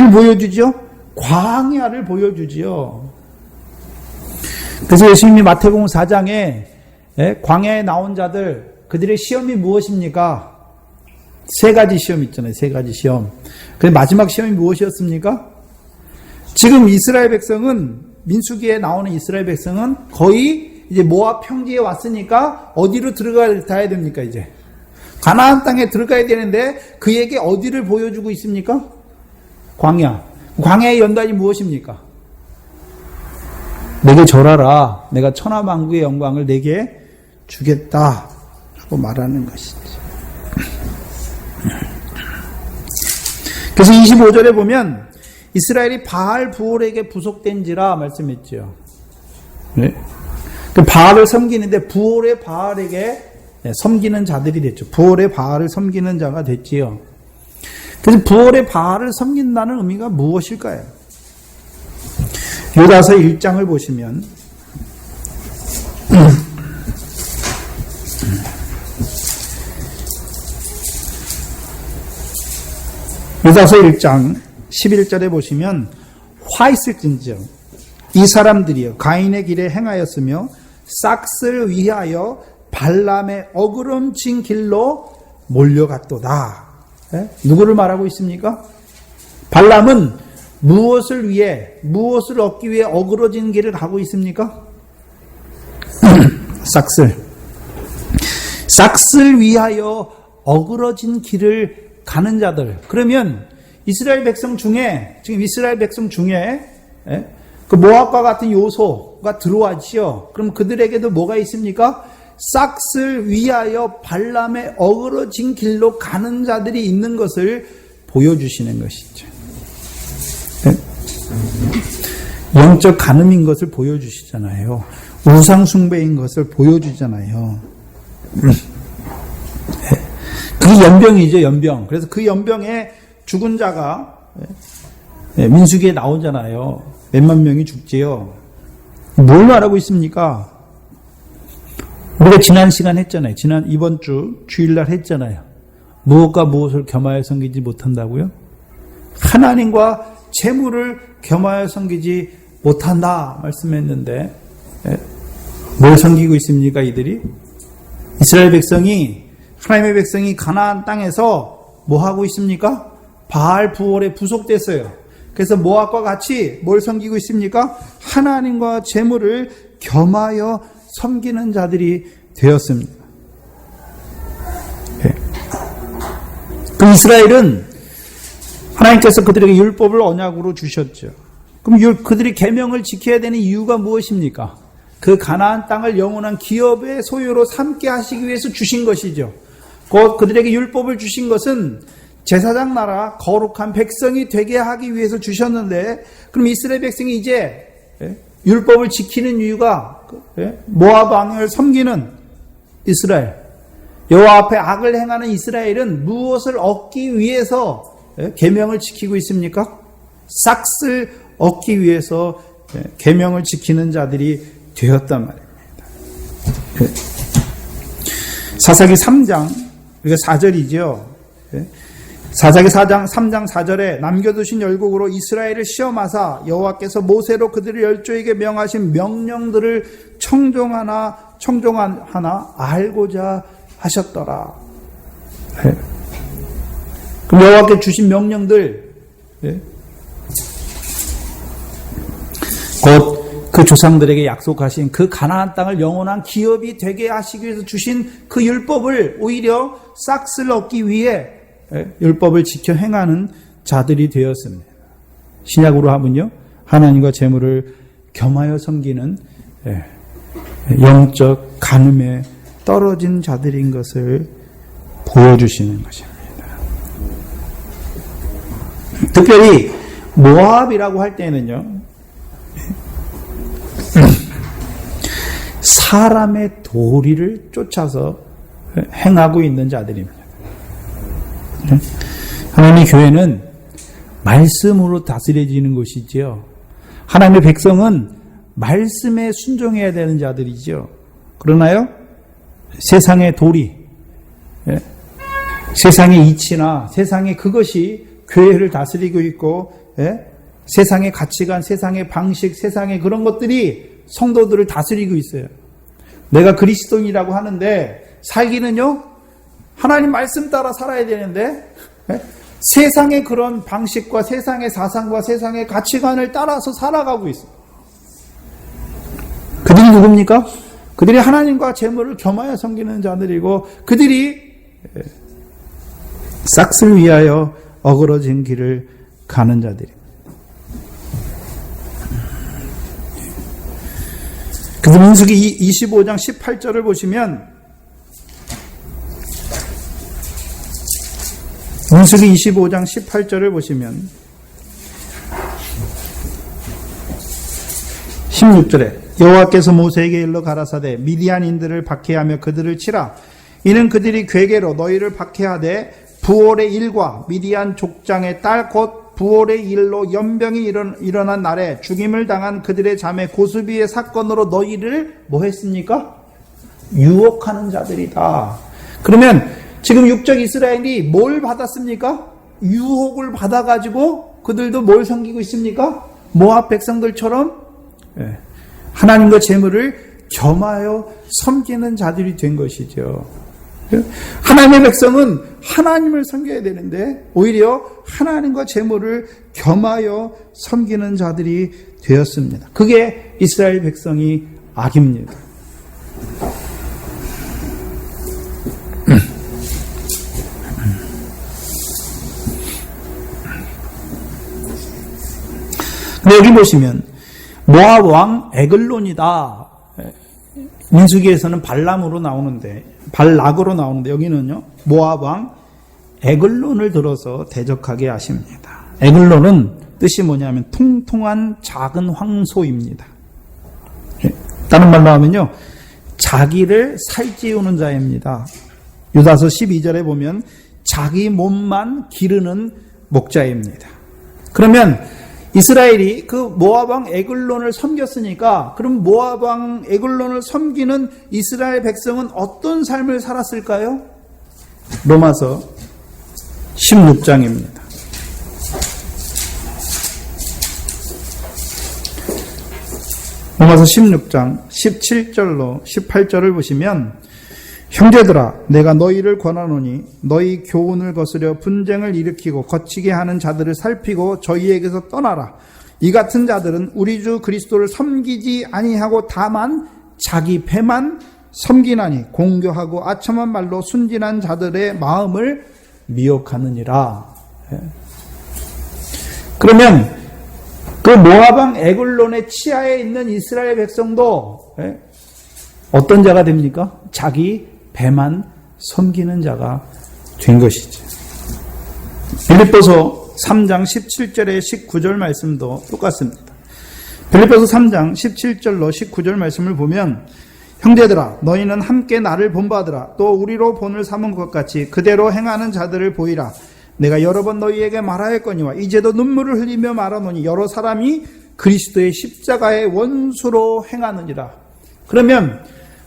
S1: 어디를 보여주죠? 광야를 보여주지요. 그래서 예수님이 마태복음 4장에 광야에 나온 자들, 그들의 시험이 무엇입니까? 세 가지 시험 있잖아요. 세 가지 시험. 그런데 마지막 시험이 무엇이었습니까? 지금 이스라엘 백성은, 민수기에 나오는 이스라엘 백성은 거의 이제 모압 평지에 왔으니까 어디로 들어가야 됩니까, 이제? 가나안 땅에 들어가야 되는데 그에게 어디를 보여주고 있습니까? 광야. 광야의 연단이 무엇입니까? 내게 절하라. 내가 천하만국의 영광을 내게 주겠다. 라고 말하는 것이죠. 그래서 25절에 보면 이스라엘이 바알 부올에게 부속된지라 말씀했죠. 네? 그 바알을 섬기는데 부올의 바알에게 섬기는 자들이 됐죠. 부올의 바알을 섬기는 자가 됐지요. 그래서 부올의 바알을 섬긴다는 의미가 무엇일까요? 유다서 1장을 보시면 유다서 1장 11절에 보시면 화 있을진저 이 사람들이여 가인의 길에 행하였으며 싹스를 위하여 발람의 어그럼진 길로 몰려갔도다. 네? 누구를 말하고 있습니까? 발람은 무엇을 위해, 무엇을 얻기 위해 어그러진 길을 가고 있습니까? 싹스를 위하여 어그러진 길을 가는 자들. 그러면 이스라엘 백성 중에, 지금 이스라엘 백성 중에 그 모압과 같은 요소가 들어왔지요. 그럼 그들에게도 뭐가 있습니까? 싹스를 위하여 발람의 어그러진 길로 가는 자들이 있는 것을 보여주시는 것이죠. 영적 간음인 것을 보여주시잖아요. 우상숭배인 것을 보여주잖아요. 그게 연병이죠, 연병. 그래서 그 연병에 죽은 자가 민수기에 나오잖아요. 몇만 명이 죽지요. 뭘 말하고 있습니까? 우리가 지난 시간 했잖아요. 이번 주 주일날 했잖아요. 무엇과 무엇을 겸하여 섬기지 못한다고요? 하나님과 재물을 겸하여 섬기지 못한다 말씀했는데 뭘 섬기고 있습니까, 이들이? 이스라엘 백성이, 하나님의 백성이 가나안 땅에서 뭐 하고 있습니까? 바알 부올에 부속됐어요. 그래서 모압과 같이 뭘 섬기고 있습니까? 하나님과 재물을 겸하여 섬기는 자들이 되었습니다. 그 이스라엘은 하나님께서 그들에게 율법을 언약으로 주셨죠. 그럼 그들이 계명을 지켜야 되는 이유가 무엇입니까? 그 가나안 땅을 영원한 기업의 소유로 삼게 하시기 위해서 주신 것이죠. 그들에게 율법을 주신 것은 제사장 나라 거룩한 백성이 되게 하기 위해서 주셨는데, 그럼 이스라엘 백성이 이제 율법을 지키는 이유가 모압 왕을 섬기는 이스라엘, 여호와 앞에 악을 행하는 이스라엘은 무엇을 얻기 위해서 계명을 지키고 있습니까? 싹을 얻기 위해서 계명을 지키는 자들이 되었단 말입니다. 사사기 3장, 우리가 4절이죠. 사사기 3장 4절에 남겨두신 열국으로 이스라엘을 시험하사 여호와께서 모세로 그들의 열조에게 명하신 명령들을 청종하나 알고자 하셨더라. 그럼 여호와께 주신 명령들, 곧 그 조상들에게 약속하신 그 가나안 땅을 영원한 기업이 되게 하시기 위해서 주신 그 율법을 오히려 싹을 얻기 위해 율법을 지켜 행하는 자들이 되었습니다. 신약으로 하면요, 하나님과 재물을 겸하여 섬기는 영적 간음에 떨어진 자들인 것을 보여주시는 것입니다. 특별히 모압이라고 할 때는요, 사람의 도리를 쫓아서 행하고 있는 자들입니다. 하나님의 교회는 말씀으로 다스려지는 것이지요. 하나님의 백성은 말씀에 순종해야 되는 자들이죠. 그러나요, 세상의 도리, 세상의 이치나 세상의 그것이 교회를 다스리고 있고 세상의 가치관, 세상의 방식, 세상의 그런 것들이 성도들을 다스리고 있어요. 내가 그리스도인이라고 하는데 살기는요, 하나님 말씀 따라 살아야 되는데 세상의 그런 방식과 세상의 사상과 세상의 가치관을 따라서 살아가고 있어요. 그들이 누굽니까? 그들이 하나님과 재물을 겸하여 섬기는 자들이고, 그들이 싹을 위하여 어그러진 길을 가는 자들입니다. 그래서 민수기 25장 18절을 보시면, 민수기 25장 18절을 보시면 16절에 여호와께서 모세에게 일러 가라사대 미디안인들을 박해하며 그들을 치라. 이는 그들이 괴계로 너희를 박해하되 부올의 일과 미디안 족장의 딸 곧 부올의 일로 연병이 일어난 날에 죽임을 당한 그들의 자매 고수비의 사건으로 너희를 뭐 했습니까? 유혹하는 자들이다. 그러면 지금 육적 이스라엘이 뭘 받았습니까? 유혹을 받아가지고 그들도 뭘 섬기고 있습니까? 모압 백성들처럼 하나님과 재물을 겸하여 섬기는 자들이 된 것이죠. 하나님의 백성은 하나님을 섬겨야 되는데 오히려 하나님과 재물을 겸하여 섬기는 자들이 되었습니다. 그게 이스라엘 백성이 악입니다. 근데 여기 보시면 모압 왕 에글론이다. 민수기에서는 발람으로 나오는데 발락으로 나오는데 여기는요 모압 왕 에글론을 들어서 대적하게 하십니다. 에글론은 뜻이 뭐냐면 통통한 작은 황소입니다. 다른 말로 하면요 자기를 살찌우는 자입니다. 유다서 12절에 보면 자기 몸만 기르는 목자입니다. 그러면 이스라엘이 그 모압왕 에글론을 섬겼으니까 그럼 모압왕 에글론을 섬기는 이스라엘 백성은 어떤 삶을 살았을까요? 로마서 16장입니다. 로마서 16장 17절로 18절을 보시면 형제들아 내가 너희를 권하노니 너희 교훈을 거스려 분쟁을 일으키고 거치게 하는 자들을 살피고 저희에게서 떠나라. 이 같은 자들은 우리 주 그리스도를 섬기지 아니하고 다만 자기 배만 섬기나니 공교하고 아첨한 말로 순진한 자들의 마음을 미혹하느니라. 그러면 그 모압왕 에글론의 치하에 있는 이스라엘 백성도 어떤 자가 됩니까? 자기 배만 섬기는 자가 된 것이죠. 빌립보서 3장 17절에 19절 말씀도 똑같습니다. 빌립보서 3장 17절로 19절 말씀을 보면 형제들아 너희는 함께 나를 본받으라. 또 우리로 본을 삼은 것 같이 그대로 행하는 자들을 보이라. 내가 여러 번 너희에게 말하였거니와 이제도 눈물을 흘리며 말하노니 여러 사람이 그리스도의 십자가의 원수로 행하느니라. 그러면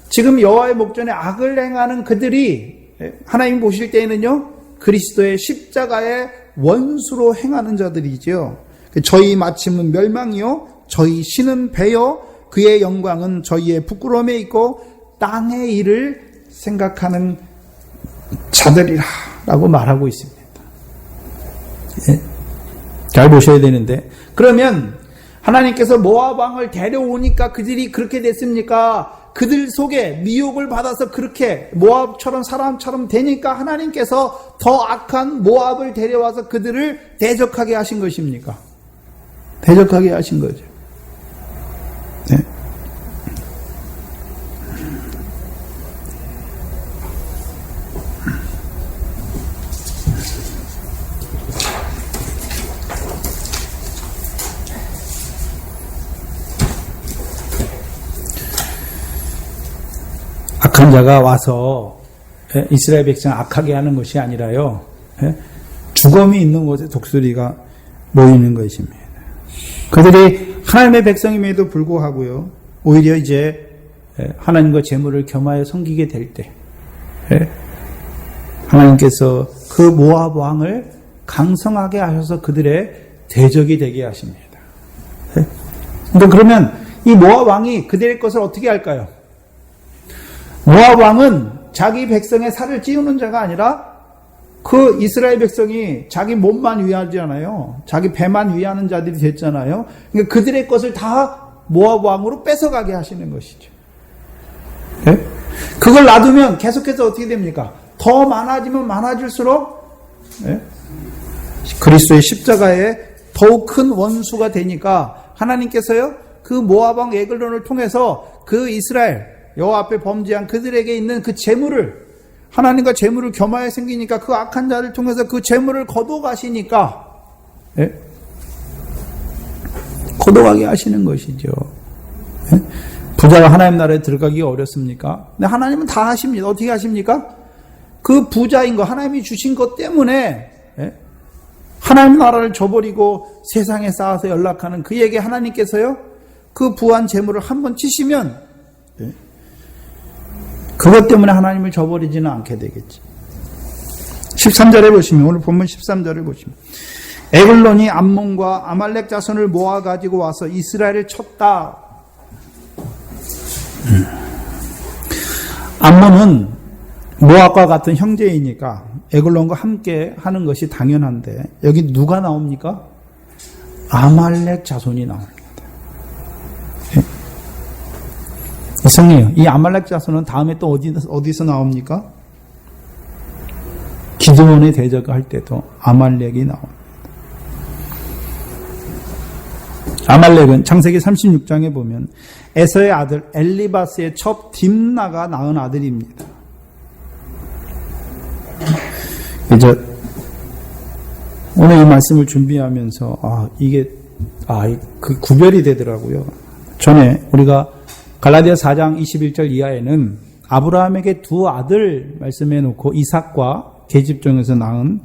S1: 지금 여호와의 목전에 악을 행하는 그들이 하나님 보실 때에는요 그리스도의 십자가의 원수로 행하는 자들이지요. 저희 마침은 멸망이요 저희 신은 배요 그의 영광은 저희의 부끄러움에 있고 땅의 일을 생각하는 자들이라 라고 말하고 있습니다. 잘 보셔야 되는데 그러면 하나님께서 모압 왕을 데려오니까 그들이 그렇게 됐습니까? 그들 속에 미혹을 받아서 그렇게 모압처럼 사람처럼 되니까 하나님께서 더 악한 모압을 데려와서 그들을 대적하게 하신 것입니까? 대적하게 하신 거죠. 네. 악한 자가 와서 이스라엘 백성 악하게 하는 것이 아니라요 죽음이 있는 곳에 독수리가 모이는 것입니다. 그들이 하나님의 백성임에도 불구하고요 오히려 이제 하나님과 재물을 겸하여 섬기게 될 때 하나님께서 그 모압 왕을 강성하게 하셔서 그들의 대적이 되게 하십니다. 그러니까 그러면 이 모압 왕이 그들의 것을 어떻게 할까요? 모압 왕은 자기 백성의 살을 찌우는 자가 아니라 그 이스라엘 백성이 자기 몸만 위하잖아요. 자기 배만 위하는 자들이 됐잖아요. 그러니까 그들의 것을 다 모압 왕으로 뺏어가게 하시는 것이죠. 네? 그걸 놔두면 계속해서 어떻게 됩니까? 더 많아지면 많아질수록 네? 그리스도의 십자가에 더욱 큰 원수가 되니까 하나님께서요 그 모압 왕 에글론을 통해서 그 이스라엘 여호와 앞에 범죄한 그들에게 있는 그 재물을 하나님과 재물을 겸하여 생기니까 그 악한 자를 통해서 그 재물을 거둬가시니까 예? 거둬가게 하시는 것이죠. 예? 부자가 하나님 나라에 들어가기가 어렵습니까? 근데 하나님은 다 하십니다. 어떻게 하십니까? 그 부자인 거 하나님이 주신 것 때문에 예? 하나님 나라를 저버리고 세상에 쌓아서 연락하는 그에게 하나님께서요 그 부한 재물을 한번 치시면 예? 그것 때문에 하나님을 저버리지는 않게 되겠지. 13절에 보시면 오늘 본문 13절을 보시면 에글론이 암몬과 아말렉 자손을 모아가지고 와서 이스라엘을 쳤다. 암몬은 모압과 같은 형제이니까 에글론과 함께 하는 것이 당연한데 여기 누가 나옵니까? 아말렉 자손이 나옵니다. 이상해요. 이 아말렉 자손은 다음에 또 어디서 나옵니까? 기드온의 대적을 할 때도 아말렉이 나옵니다. 아말렉은 창세기 36장에 보면 에서의 아들 엘리바스의 첩 딥나가 낳은 아들입니다. 이제 오늘 이 말씀을 준비하면서 이게 그 구별이 되더라고요. 전에 우리가 갈라디아 4장 21절 이하에는 아브라함에게 두 아들 말씀해 놓고 이삭과 계집종에서 낳은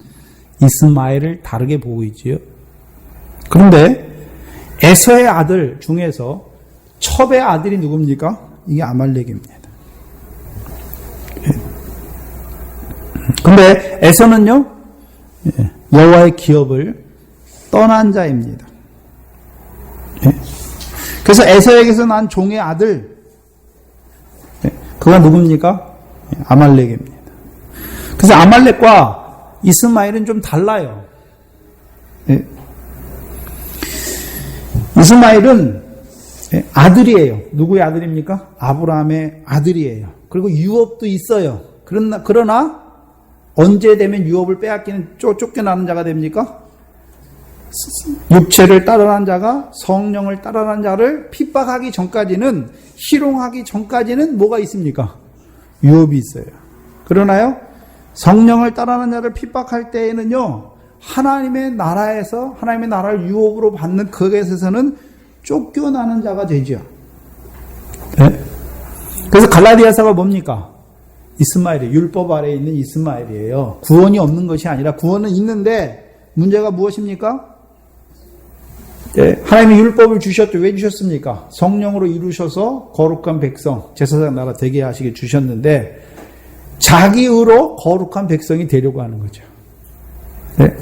S1: 이스마엘을 다르게 보고 있지요. 그런데 에서의 아들 중에서 첩의 아들이 누굽니까? 이게 아말렉입니다. 근데 에서는요 여호와의 기업을 떠난 자입니다. 그래서 에서에게서 난 종의 아들 그가 누굽니까? 아말렉입니다. 그래서 아말렉과 이스마엘은 좀 달라요. 이스마엘은 아들이에요. 누구의 아들입니까? 아브라함의 아들이에요. 그리고 유업도 있어요. 그러나 언제 되면 유업을 빼앗기는 쫓겨나는 자가 됩니까? 육체를 따르는 자가 성령을 따르는 자를 핍박하기 전까지는 희롱하기 전까지는 뭐가 있습니까? 유업이 있어요. 그러나요 성령을 따르는 자를 핍박할 때에는요 하나님의 나라에서 하나님의 나라를 유업으로 받는 그것에서는 쫓겨나는 자가 되죠. 네? 그래서 갈라디아서가 뭡니까? 이스마엘이 율법 아래에 있는 이스마엘이에요. 구원이 없는 것이 아니라 구원은 있는데 문제가 무엇입니까? 네, 하나님이 율법을 주셨죠. 왜 주셨습니까? 성령으로 이루셔서 거룩한 백성, 제사장 나라 되게 하시게 주셨는데 자기 의로 거룩한 백성이 되려고 하는 거죠. 네.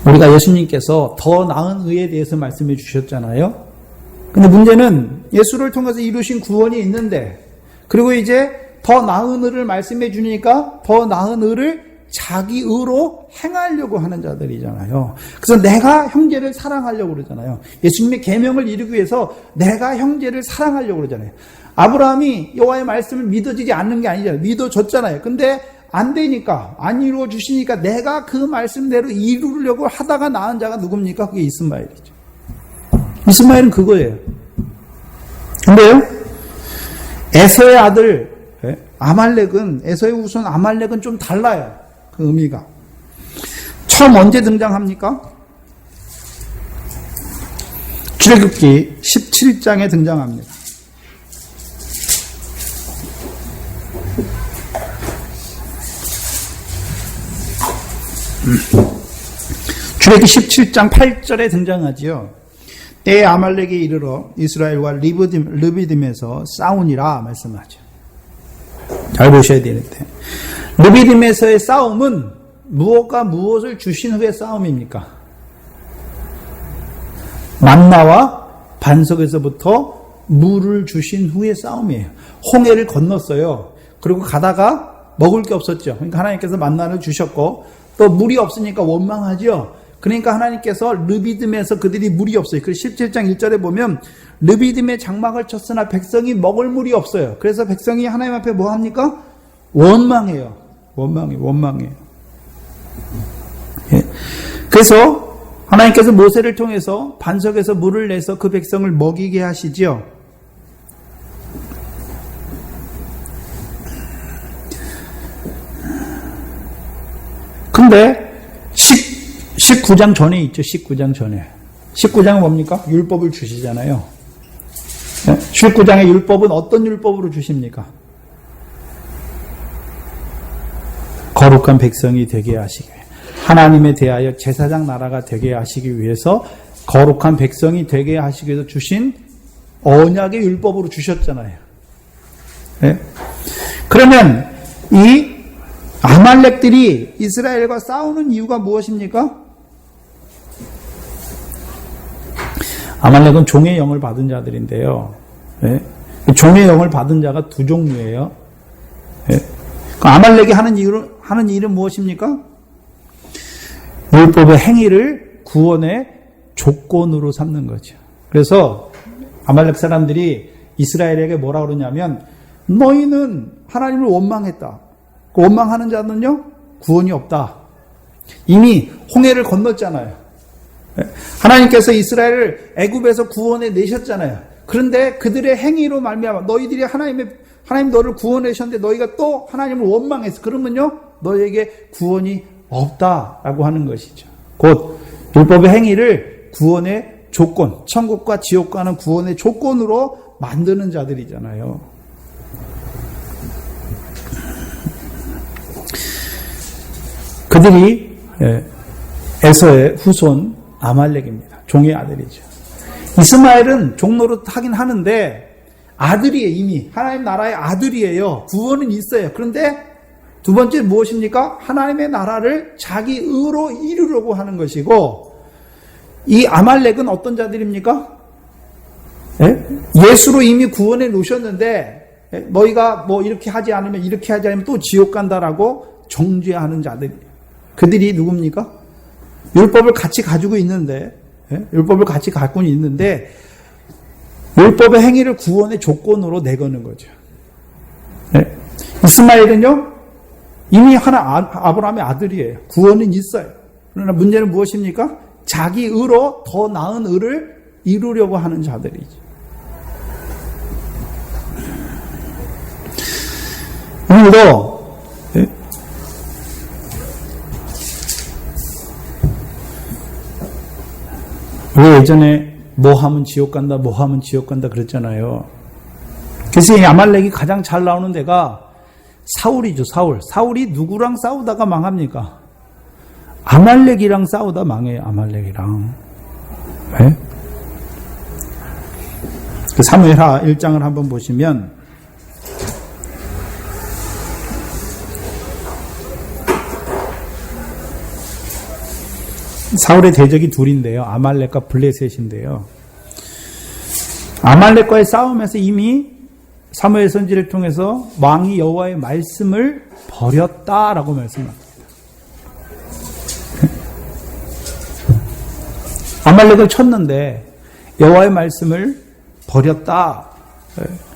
S1: 우리가 예수님께서 더 나은 의에 대해서 말씀해 주셨잖아요. 근데 문제는 예수를 통해서 이루신 구원이 있는데 그리고 이제 더 나은 의를 말씀해 주니까 더 나은 의를 자기 의로 행하려고 하는 자들이잖아요. 그래서 내가 형제를 사랑하려고 그러잖아요. 예수님의 계명을 이루기 위해서 내가 형제를 사랑하려고 그러잖아요. 아브라함이 여호와의 말씀을 믿어지지 않는 게 아니잖아요. 믿어졌잖아요. 근데 안 되니까 안 이루어 주시니까 내가 그 말씀대로 이루려고 하다가 낳은 자가 누굽니까? 그게 이스마엘이죠. 이스마엘은 그거예요. 근데요 에서의 아들 아말렉은 에서의 후손 아말렉은 좀 달라요. 그 의미가 처음 언제 등장합니까? 출애굽기 17장에 등장합니다. 출애굽기 17장 8절에 등장하지요. 때에 아말렉이 이르러 이스라엘과 르비딤에서 싸우니라 말씀하죠. 잘 보셔야 되는데 르비딤에서의 싸움은 무엇과 무엇을 주신 후에 싸움입니까? 만나와 반석에서부터 물을 주신 후에 싸움이에요. 홍해를 건넜어요. 그리고 가다가 먹을 게 없었죠. 그러니까 하나님께서 만나를 주셨고 또 물이 없으니까 원망하죠. 그러니까 하나님께서 르비딤에서 그들이 물이 없어요. 그래서 17장 1절에 보면 르비딤에 장막을 쳤으나 백성이 먹을 물이 없어요. 그래서 백성이 하나님 앞에 뭐 합니까? 원망해요. 원망해요. 예. 그래서 하나님께서 모세를 통해서 반석에서 물을 내서 그 백성을 먹이게 하시지요. 근데 19장 전에 있죠. 19장 전에. 19장은 뭡니까? 율법을 주시잖아요. 19장의 율법은 어떤 율법으로 주십니까? 거룩한 백성이 되게 하시기 위해 하나님에 대하여 제사장 나라가 되게 하시기 위해서 거룩한 백성이 되게 하시기 위해서 주신 언약의 율법으로 주셨잖아요. 네? 그러면 이 아말렉들이 이스라엘과 싸우는 이유가 무엇입니까? 아말렉은 종의 영을 받은 자들인데요. 네? 종의 영을 받은 자가 두 종류예요. 네? 아말렉이 하는 일은 무엇입니까? 율법의 행위를 구원의 조건으로 삼는 거죠. 그래서 아말렉 사람들이 이스라엘에게 뭐라 그러냐면 너희는 하나님을 원망했다. 원망하는 자는요 구원이 없다. 이미 홍해를 건넜잖아요. 하나님께서 이스라엘을 애굽에서 구원해 내셨잖아요. 그런데 그들의 행위로 말미암아 너희들이 하나님 너를 구원하셨는데 너희가 또 하나님을 원망했어. 그러면요 너희에게 구원이 없다라고 하는 것이죠. 곧 율법의 행위를 구원의 조건, 천국과 지옥과는 구원의 조건으로 만드는 자들이잖아요. 그들이 에서의 후손 아말렉입니다. 종의 아들이죠. 이스마엘은 종노릇 하긴 하는데 아들이에요. 이미 하나님 나라의 아들이에요. 구원은 있어요. 그런데 두 번째 무엇입니까? 하나님의 나라를 자기 의로 이루려고 하는 것이고 이 아말렉은 어떤 자들입니까? 예수로 이미 구원해 놓으셨는데 너희가 뭐 이렇게 하지 않으면 또 지옥 간다라고 정죄하는 자들이에요. 그들이 누굽니까? 율법을 같이 가지고 있는데 율법을 같이 갖고 있는데 율법의 행위를 구원의 조건으로 내거는 거죠. 이스마엘은요 이미 아브라함의 아들이에요. 구원은 있어요. 그러나 문제는 무엇입니까? 자기 의로 더 나은 의를 이루려고 하는 자들이죠. 오늘도 왜 예전에 뭐 하면 지옥 간다 그랬잖아요. 그래서 이 아말렉이 가장 잘 나오는 데가 사울이죠. 사울이 누구랑 싸우다가 망합니까? 아말렉이랑 싸우다 망해요. 아말렉이랑. 왜? 그 사무엘하 1장을 한번 보시면 사울의 대적이 둘인데요. 아말렉과 블레셋인데요. 아말렉과의 싸움에서 이미 사무엘 선지를 통해서 왕이 여호와의 말씀을 버렸다라고 말씀합니다. 아말렉을 쳤는데 여호와의 말씀을 버렸다.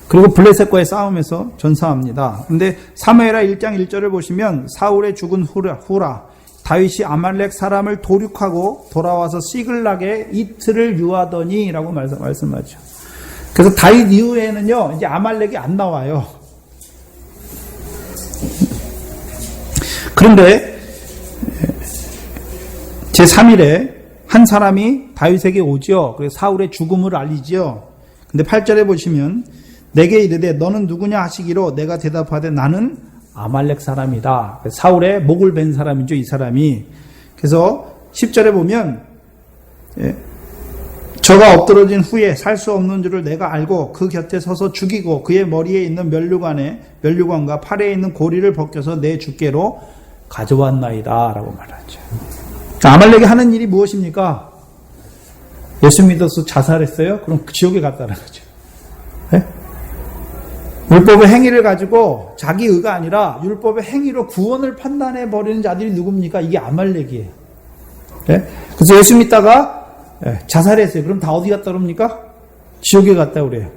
S1: 그리고 블레셋과의 싸움에서 전사합니다. 그런데 사무엘하 1장 1절을 보시면 사울의 죽은 후라 다윗이 아말렉 사람을 도륙하고 돌아와서 시글락에 이틀을 유하더니 라고 말씀하죠. 그래서 다윗 이후에는요 이제 아말렉이 안 나와요. 그런데 제3일에 한 사람이 다윗에게 오죠. 그래서 사울의 죽음을 알리죠. 근데 8절에 보시면 내게 이르되 너는 누구냐 하시기로 내가 대답하되 나는 아말렉 사람이다. 사울의 목을 벤 사람이죠. 이 사람이. 그래서 10절에 보면 저가 엎드러진 후에 살 수 없는 줄을 내가 알고 그 곁에 서서 죽이고 그의 머리에 있는 면류관과 팔에 있는 고리를 벗겨서 내 주께로 가져왔나이다 라고 말하죠. 아말렉이 하는 일이 무엇입니까? 예수 믿어서 자살했어요? 그럼 지옥에 갔다는 거죠. 네? 율법의 행위를 가지고 자기 의가 아니라 율법의 행위로 구원을 판단해 버리는 자들이 누굽니까? 이게 아말렉이에요. 네? 그래서 예수 믿다가 자살했어요. 그럼 다 어디 갔다 그럽니까? 지옥에 갔다 그래요.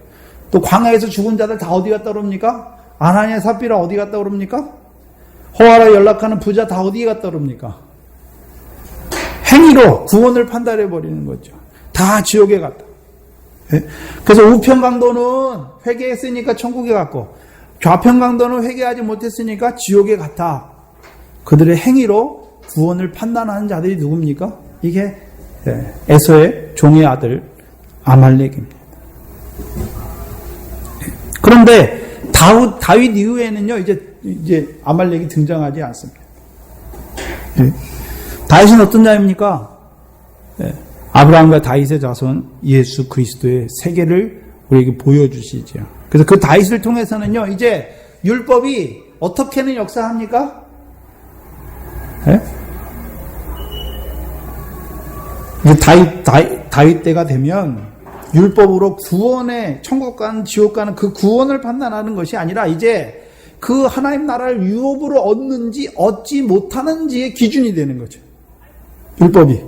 S1: 또 광야에서 죽은 자들 다 어디 갔다 그럽니까? 아나니아 삽비라 어디 갔다 그럽니까? 호화라 연락하는 부자 다 어디 갔다 그럽니까? 행위로 구원을 판단해 버리는 거죠. 다 지옥에 갔다. 그래서 우편 강도는 회개했으니까 천국에 갔고 좌편 강도는 회개하지 못했으니까 지옥에 갔다. 그들의 행위로 구원을 판단하는 자들이 누굽니까? 이게 에서의 종의 아들 아말렉입니다. 그런데 다윗 이후에는요 이제 아말렉이 등장하지 않습니다. 다윗은 어떤 자입니까? 아브라함과 다윗의 자손 예수 그리스도의 세계를 우리에게 보여주시죠. 그래서 그 다윗을 통해서는요 이제 율법이 어떻게는 역사합니까? 이제 다윗 때가 되면 율법으로 구원의 천국 가는 지옥 가는 그 구원을 판단하는 것이 아니라 이제 그 하나님 나라를 유업으로 얻는지 얻지 못하는지의 기준이 되는 거죠. 율법이.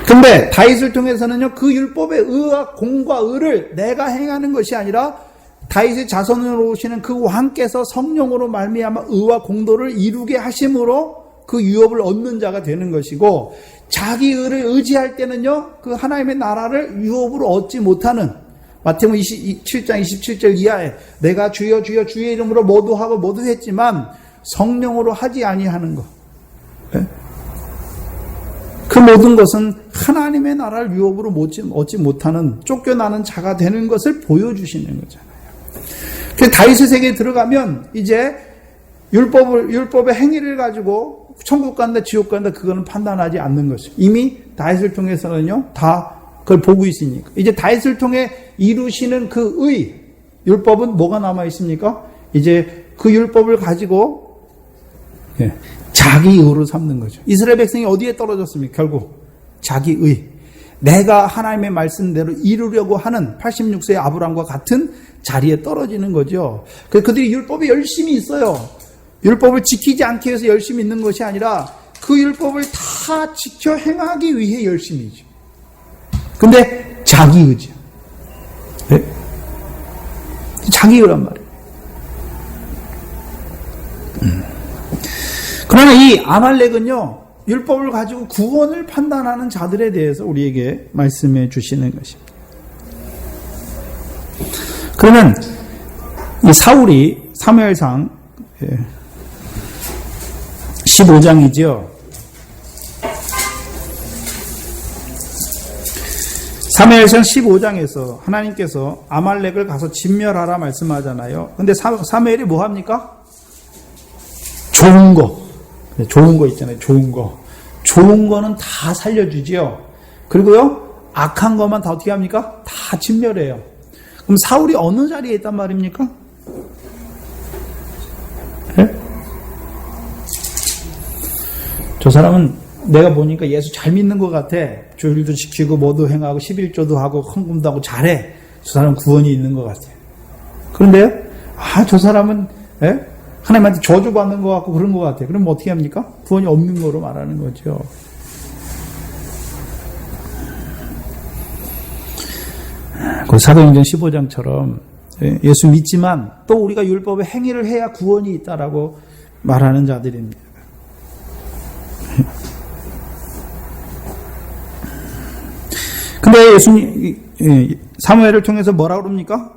S1: 근데 다윗을 통해서는요 그 율법의 의와 공과 의를 내가 행하는 것이 아니라 다윗의 자손으로 오시는 그 왕께서 성령으로 말미암아 의와 공도를 이루게 하심으로 그 유업을 얻는 자가 되는 것이고, 자기 의를 의지할 때는요 그 하나님의 나라를 유업으로 얻지 못하는, 마태복음 7장 27절 이하에 내가 주여 주여 주의 이름으로 모두 하고 모두 했지만 성령으로 하지 아니하는 것, 그 모든 것은 하나님의 나라를 유업으로 얻지 못하는 쫓겨나는 자가 되는 것을 보여주시는 거잖아요. 그래서 다윗의 세계에 들어가면 이제 율법의 행위를 가지고 천국 간다 지옥 간다 그거는 판단하지 않는 것이죠. 이미 다윗을 통해서는요 다 그걸 보고 있으니까. 이제 다윗을 통해 이루시는 그 의, 율법은 뭐가 남아 있습니까? 이제 그 율법을 가지고 자기 의로 삼는 거죠. 이스라엘 백성이 어디에 떨어졌습니까? 결국 자기 의. 내가 하나님의 말씀대로 이루려고 하는 86세의 아브라함과 같은 자리에 떨어지는 거죠. 그래서 그들이 율법에 열심히 있어요. 율법을 지키지 않기 위해서 열심히 있는 것이 아니라 그 율법을 다 지켜 행하기 위해 열심히죠. 근데 자기 의지. 네? 자기 의란 말이에요. 그러나 이 아말렉은요 율법을 가지고 구원을 판단하는 자들에 대해서 우리에게 말씀해 주시는 것입니다. 그러면 이 사울이 사무엘상 15장이죠. 사무엘상 15장에서 하나님께서 아말렉을 가서 진멸하라 말씀하잖아요. 근데 사무엘이 뭐 합니까? 좋은 거 있잖아요. 좋은 거는 다 살려주지요. 그리고요 악한 것만 다 어떻게 합니까? 다 진멸해요. 그럼 사울이 어느 자리에 있단 말입니까? 네? 저 사람은 내가 보니까 예수 잘 믿는 것 같아. 주일도 지키고 뭐도 행하고 11조도 하고 헌금도 하고 잘해. 저 사람은 구원이 있는 것 같아. 그런데요, 저 사람은 하나님한테 저주받는 것 같고 그런 것 같아. 그럼 어떻게 합니까? 구원이 없는 거로 말하는 거죠. 그 사도행전 15장처럼 예수 믿지만 또 우리가 율법의 행위를 해야 구원이 있다라고 말하는 자들입니다. 근데 예수님 사무엘을 통해서 뭐라고 그럽니까?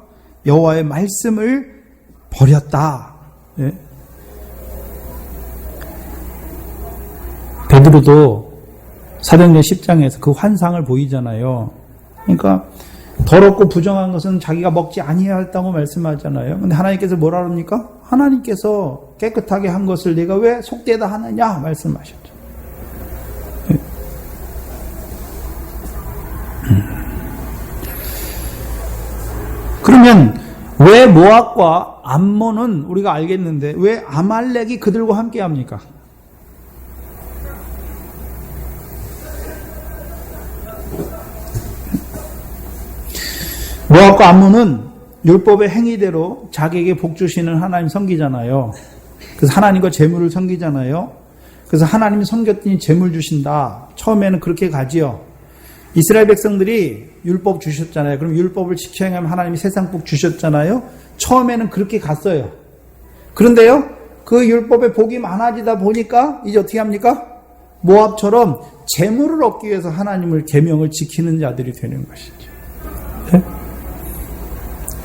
S1: 여호와의 말씀을 버렸다. 베드로도 사도행전 10장에서 그 환상을 보이잖아요. 그러니까 더럽고 부정한 것은 자기가 먹지 아니하였다고 말씀하잖아요. 근데 하나님께서 뭐라 그럽니까? 하나님께서 깨끗하게 한 것을 내가 왜 속되다 하느냐 말씀하셨죠. 그러면 왜 모압과 암몬은 우리가 알겠는데 왜 아말렉이 그들과 함께 합니까? 모압과 암몬은 율법의 행위대로 자기에게 복 주시는 하나님 섬기잖아요. 그래서 하나님과 재물을 섬기잖아요. 그래서 하나님이 섬겼더니 재물 주신다. 처음에는 그렇게 가지요. 이스라엘 백성들이 율법 주셨잖아요. 그럼 율법을 지켜 행하면 하나님이 세상 복 주셨잖아요. 처음에는 그렇게 갔어요. 그런데요, 그 율법의 복이 많아지다 보니까 이제 어떻게 합니까? 모압처럼 재물을 얻기 위해서 하나님을 계명을 지키는 자들이 되는 것이죠. 네?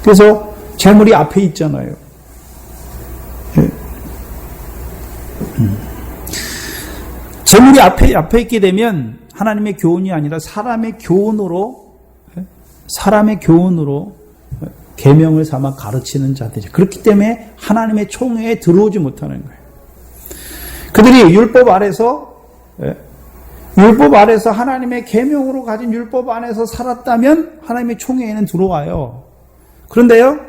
S1: 그래서 재물이 앞에 있잖아요. 네. 재물이 앞에 있게 되면 하나님의 교훈이 아니라 사람의 교훈으로 계명을 삼아 가르치는 자들이, 그렇기 때문에 하나님의 총회에 들어오지 못하는 거예요. 그들이 율법 아래서 하나님의 계명으로 가진 율법 안에서 살았다면 하나님의 총회에는 들어와요. 그런데요,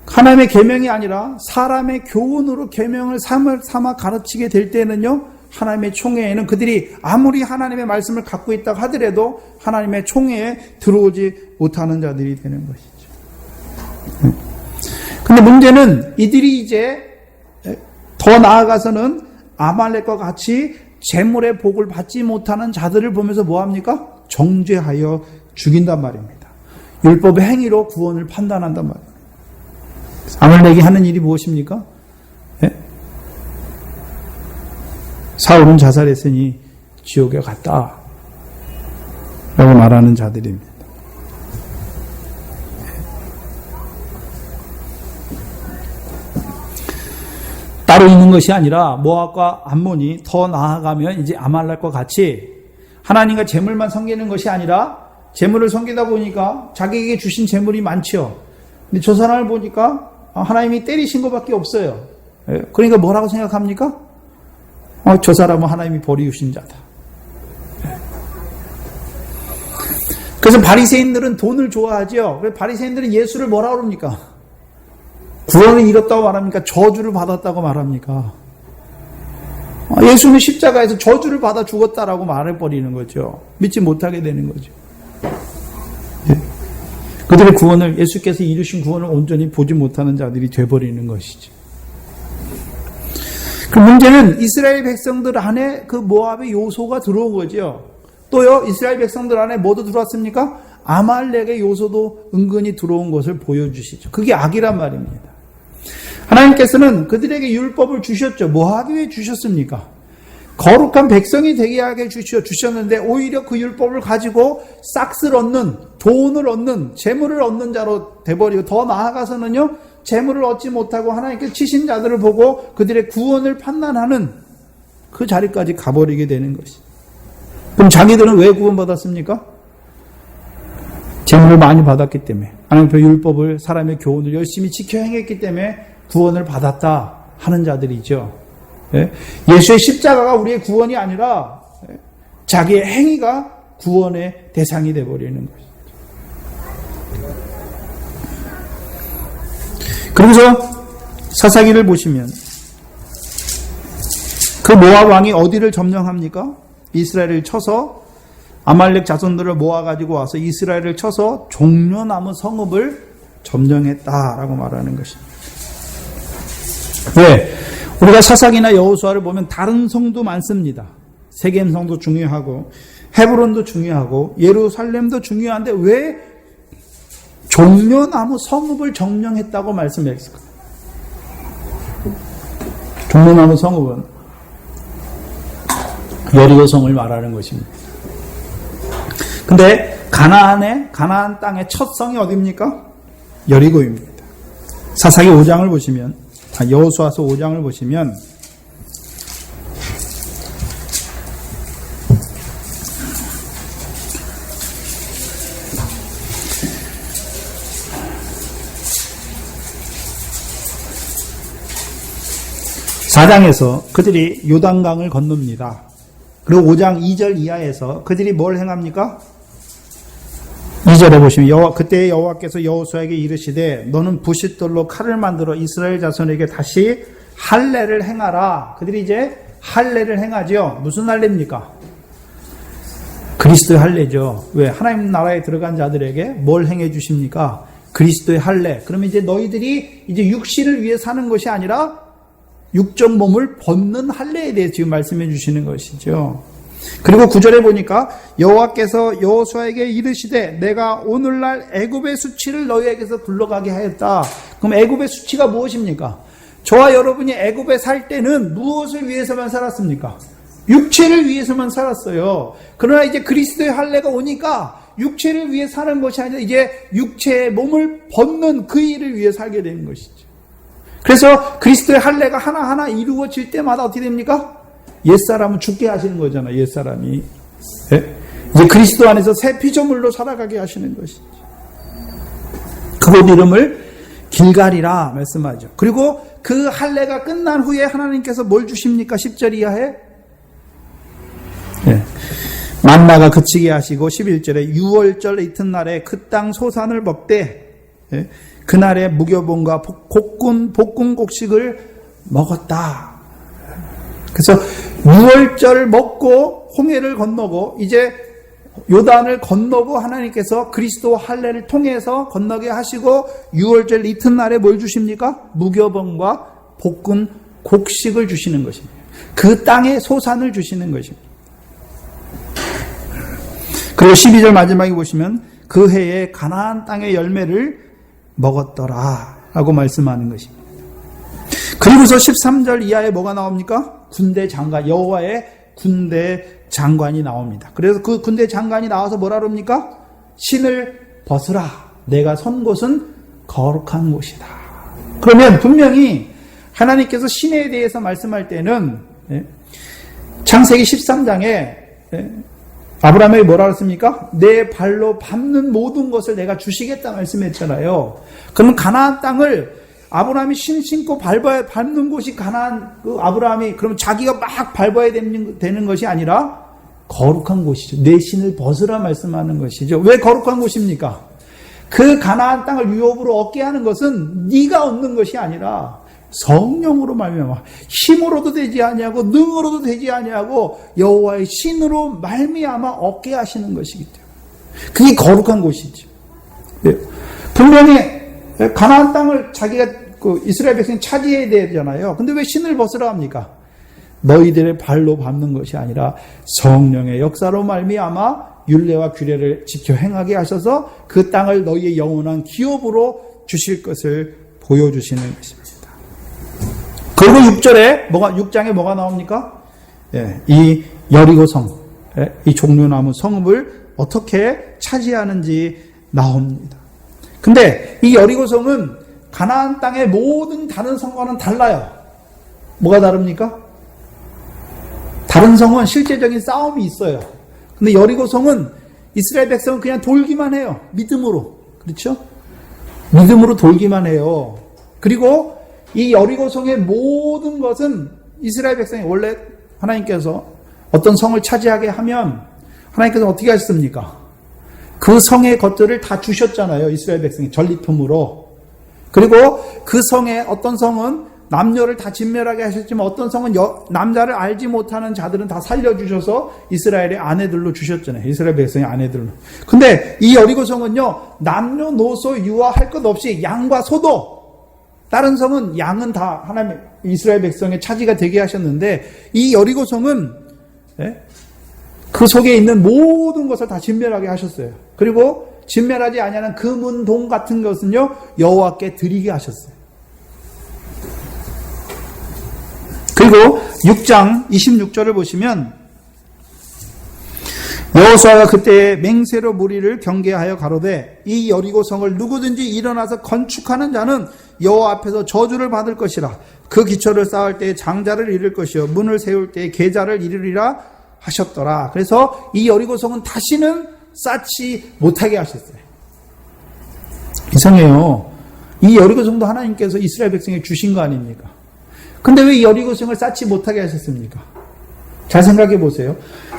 S1: 하나님의 계명이 아니라 사람의 교훈으로 계명을 삼아 가르치게 될 때는요, 하나님의 총회에는 그들이 아무리 하나님의 말씀을 갖고 있다고 하더라도 하나님의 총회에 들어오지 못하는 자들이 되는 것이죠. 근데 문제는 이들이 이제 더 나아가서는 아말렉과 같이 재물의 복을 받지 못하는 자들을 보면서 뭐합니까? 정죄하여 죽인단 말입니다. 율법의 행위로 구원을 판단한단 말입니다. 아말렉이 하는 일이 무엇입니까? 사울은 자살했으니 지옥에 갔다 라고 말하는 자들입니다. 따로 있는 것이 아니라 모압과 암몬이 더 나아가면 이제 아말렉과 같이 하나님과 재물만 섬기는 것이 아니라 재물을 섬기다 보니까 자기에게 주신 재물이 많죠. 근데 저 사람을 보니까 하나님이 때리신 것밖에 없어요. 그러니까 뭐라고 생각합니까? 저 사람은 하나님이 버리우신 자다. 그래서 바리새인들은 돈을 좋아하죠. 그래서 바리새인들은 예수를 뭐라고 그럽니까? 구원을 잃었다고 말합니까? 저주를 받았다고 말합니까? 예수는 십자가에서 저주를 받아 죽었다라고 말해버리는 거죠. 믿지 못하게 되는 거죠. 그들의 구원을, 예수께서 이루신 구원을 온전히 보지 못하는 자들이 돼버리는 것이죠. 그 문제는 이스라엘 백성들 안에 그 모압의 요소가 들어온 거죠. 또요, 이스라엘 백성들 안에 뭐도 들어왔습니까? 아말렉의 요소도 은근히 들어온 것을 보여주시죠. 그게 악이란 말입니다. 하나님께서는 그들에게 율법을 주셨죠. 뭐 하기 위해 주셨습니까? 거룩한 백성이 되게 하게 주셨는데 오히려 그 율법을 가지고 싹스를 얻는, 돈을 얻는, 재물을 얻는 자로 돼버리고, 더 나아가서는요, 재물을 얻지 못하고 하나님께 치신 자들을 보고 그들의 구원을 판단하는 그 자리까지 가버리게 되는 것이. 그럼 자기들은 왜 구원받았습니까? 재물을 많이 받았기 때문에, 하나님의 율법을, 사람의 교훈을 열심히 지켜 행했기 때문에 구원을 받았다 하는 자들이죠. 예수의 십자가가 우리의 구원이 아니라 자기의 행위가 구원의 대상이 되어버리는 것이죠. 그래서 사사기를 보시면 그 모압 왕이 어디를 점령합니까? 이스라엘을 쳐서, 아말렉 자손들을 모아가지고 와서 이스라엘을 쳐서 종려나무 성읍을 점령했다라고 말하는 것입니다. 왜? 우리가 사사기나 여호수아를 보면 다른 성도 많습니다. 세겜 성도 중요하고 헤브론도 중요하고 예루살렘도 중요한데 왜 종려나무 성읍을 점령했다고 말씀했을까요? 종려나무 성읍은 여리고성을 말하는 것입니다. 근데 가나안 땅의 첫 성이 어디입니까? 여리고입니다. 사사기 5장을 보시면, 여호수아서 5장을 보시면 (4장에서) 그들이 요단강을 건넙니다. 그리고 5장 2절 이하에서 그들이 뭘 행합니까? 2절에 보시면 그때 여호와께서 여호수아에게 이르시되 너는 부싯돌로 칼을 만들어 이스라엘 자손에게 다시 할례를 행하라. 그들이 이제 할례를 행하죠. 무슨 할례입니까? 그리스도의 할례죠. 왜? 하나님 나라에 들어간 자들에게 뭘 행해 주십니까? 그리스도의 할례. 그러면 이제 너희들이 이제 육신을 위해 사는 것이 아니라 육적 몸을 벗는 할례에 대해 지금 말씀해 주시는 것이죠. 그리고 9절에 보니까 여호와께서 여호수아에게 이르시되 내가 오늘날 애굽의 수치를 너희에게서 굴러가게 하였다. 그럼 애굽의 수치가 무엇입니까? 저와 여러분이 애굽에 살 때는 무엇을 위해서만 살았습니까? 육체를 위해서만 살았어요. 그러나 이제 그리스도의 할례가 오니까 육체를 위해 사는 것이 아니라 이제 육체의 몸을 벗는 그 일을 위해 살게 되는 것이죠. 그래서 그리스도의 할례가 하나하나 이루어질 때마다 어떻게 됩니까? 옛사람은 죽게 하시는 거잖아요. 옛사람이. 네? 이제 그리스도 안에서 새 피조물로 살아가게 하시는 것이죠. 그곳 이름을 길갈이라 말씀하죠. 그리고 그 할례가 끝난 후에 하나님께서 뭘 주십니까? 10절 이하에 네. 만나가 그치게 하시고 11절에 6월절 이튿날에 그 땅 소산을 먹되 네. 그날에 무교본과 볶은 곡식을 먹었다. 그래서 6월절 먹고 홍해를 건너고 이제 요단을 건너고 하나님께서 그리스도 할례를 통해서 건너게 하시고 6월절 이튿날에 뭘 주십니까? 무교본과 볶은 곡식을 주시는 것입니다. 그 땅에 소산을 주시는 것입니다. 그리고 12절 마지막에 보시면 그 해에 가나안 땅의 열매를 먹었더라 라고 말씀하는 것입니다. 그리고서 13절 이하에 뭐가 나옵니까? 군대 장관, 여호와의 군대 장관이 나옵니다. 그래서 그 군대 장관이 나와서 뭐라 그럽니까? 신을 벗으라. 내가 선 곳은 거룩한 곳이다. 그러면 분명히 하나님께서 신에 대해서 말씀할 때는 창세기 13장에 아브라함에게 뭐라 그랬습니까? 내 발로 밟는 모든 것을 내가 주시겠다 말씀했잖아요. 그러면 가나안 땅을 아브라함이 신 신고 밟는 곳이 가나안, 아브라함이, 그러면 자기가 막 밟아야 되는 것이 아니라 거룩한 곳이죠. 내 신을 벗으라 말씀하는 것이죠. 왜 거룩한 곳입니까? 그 가나안 땅을 유업으로 얻게 하는 것은 네가 얻는 것이 아니라 성령으로 말미암아 힘으로도 되지 아니하고 능으로도 되지 아니하고 여호와의 신으로 말미암아 얻게 하시는 것이기 때문에 그게 거룩한 곳이죠. 분명히 가나안 땅을 자기가 이스라엘 백성이 차지해야 되잖아요. 근데 왜 신을 벗으라 합니까? 너희들의 발로 밟는 것이 아니라 성령의 역사로 말미암아 율례와 규례를 지켜 행하게 하셔서 그 땅을 너희의 영원한 기업으로 주실 것을 보여주시는 것입니다. 그리고 6장에 뭐가 나옵니까? 이 여리고성, 이 종려나무 성읍을 어떻게 차지하는지 나옵니다. 근데 이 여리고성은 가나안 땅의 모든 다른 성과는 달라요. 뭐가 다릅니까? 다른 성은 실제적인 싸움이 있어요. 근데 여리고성은 이스라엘 백성은 그냥 돌기만 해요. 믿음으로. 그렇죠? 믿음으로 돌기만 해요. 그리고 이 여리고성의 모든 것은 이스라엘 백성이 원래 하나님께서 어떤 성을 차지하게 하면 하나님께서 어떻게 하셨습니까? 그 성의 것들을 다 주셨잖아요. 이스라엘 백성이 전리품으로. 그리고 그 성에 어떤 성은 남녀를 다 진멸하게 하셨지만 어떤 성은 남자를 알지 못하는 자들은 다 살려주셔서 이스라엘의 아내들로 주셨잖아요. 이스라엘 백성의 아내들로. 근데 이 여리고성은요. 남녀노소 유아할 것 없이 양과 소도 다른 성은 양은 다 하나님 이스라엘 백성의 차지가 되게 하셨는데 이 여리고성은 그 속에 있는 모든 것을 다 진멸하게 하셨어요. 그리고 진멸하지 아니하는 금은 동 같은 것은요 여호와께 드리게 하셨어요. 그리고 6장 26절을 보시면 여호수아가 그때 맹세로 무리를 경계하여 가로되 이 여리고성을 누구든지 일어나서 건축하는 자는 여호와 앞에서 저주를 받을 것이라. 그 기초를 쌓을 때에 장자를 이룰 것이요 문을 세울 때에 계자를 이루리라 하셨더라. 그래서 이 여리고성은 다시는 쌓지 못하게 하셨어요. 이상해요. 이 여리고성도 하나님께서 이스라엘 백성에 주신 거 아닙니까? 근데 왜 이 여리고성을 쌓지 못하게 하셨습니까? 잘 생각해 보세요.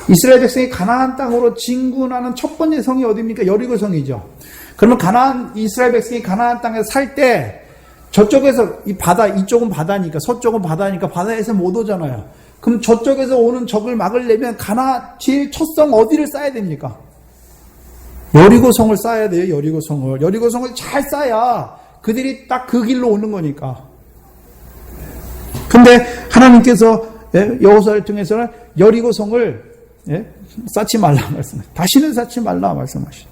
S1: 이스라엘 백성이 가나안 땅으로 진군하는 첫 번째 성이 어디입니까? 여리고성이죠. 그러면 이스라엘 백성이 가나안 땅에 살 때 저쪽에서 이 바다, 이쪽은 바다니까, 서쪽은 바다니까 바다에서 못 오잖아요. 그럼 저쪽에서 오는 적을 막으려면 제일 첫성 어디를 쌓아야 됩니까? 여리고성을 쌓아야 돼요. 여리고성을 잘 쌓아야 그들이 딱 그 길로 오는 거니까. 근데 하나님께서 여호수아를 통해서는 여리고성을 쌓지 말라 말씀하시죠. 다시는 쌓지 말라 말씀하시죠.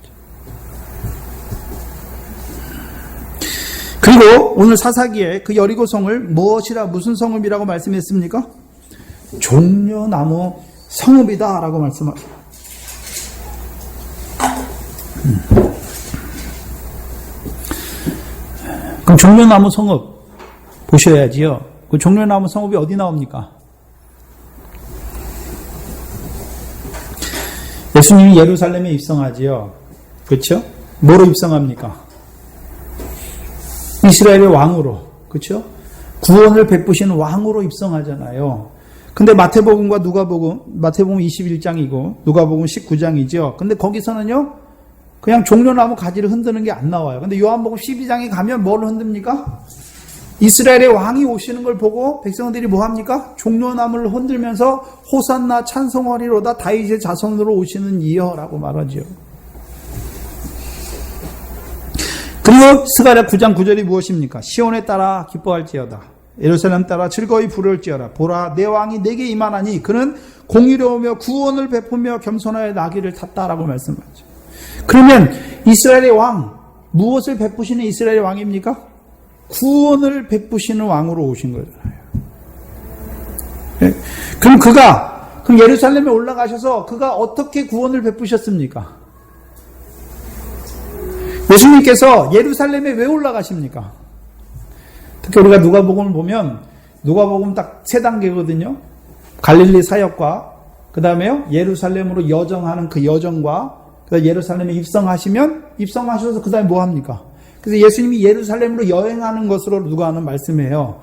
S1: 그리고 오늘 사사기에 그 여리고성을 무슨 성읍이라고 말씀했습니까? 종려나무 성읍이다 라고 말씀하셨어요. 그럼 종려나무 성읍 보셔야지요. 그 종려나무 성읍이 어디 나옵니까? 예수님이 예루살렘에 입성하지요. 그렇죠? 뭐로 입성합니까? 이스라엘의 왕으로. 그렇죠? 구원을 베푸시는 왕으로 입성하잖아요. 근데 마태복음과 마태복음 21장이고 누가복음 19장이죠. 근데 거기서는요, 그냥 종려나무 가지를 흔드는 게 안 나와요. 근데 요한복음 12장에 가면 뭘 흔듭니까? 이스라엘의 왕이 오시는 걸 보고 백성들이 뭐 합니까? 종려나무를 흔들면서 호산나 찬송하리로다 다윗의 자손으로 오시는 이여라고 말하죠. 그리고 스가랴 9장 9절이 무엇입니까? 시온에 따라 기뻐할지어다. 예루살렘 따라 즐거이 부를지어다. 보라, 내 왕이 내게 임하나니 그는 공의로우며 구원을 베푸며 겸손하여 나귀를 탔다라고 말씀하죠. 그러면 이스라엘의 왕, 무엇을 베푸시는 이스라엘의 왕입니까? 구원을 베푸시는 왕으로 오신 거잖아요. 네? 그럼 예루살렘에 올라가셔서 그가 어떻게 구원을 베푸셨습니까? 예수님께서 예루살렘에 왜 올라가십니까? 특히 우리가 누가복음을 보면 누가복음 딱 3단계거든요. 갈릴리 사역과 그 다음에요 예루살렘으로 여정하는 그 여정과 예루살렘에 입성하셔서 그 다음에 뭐 합니까? 그래서 예수님이 예루살렘으로 여행하는 것으로 누가 하는 말씀이에요.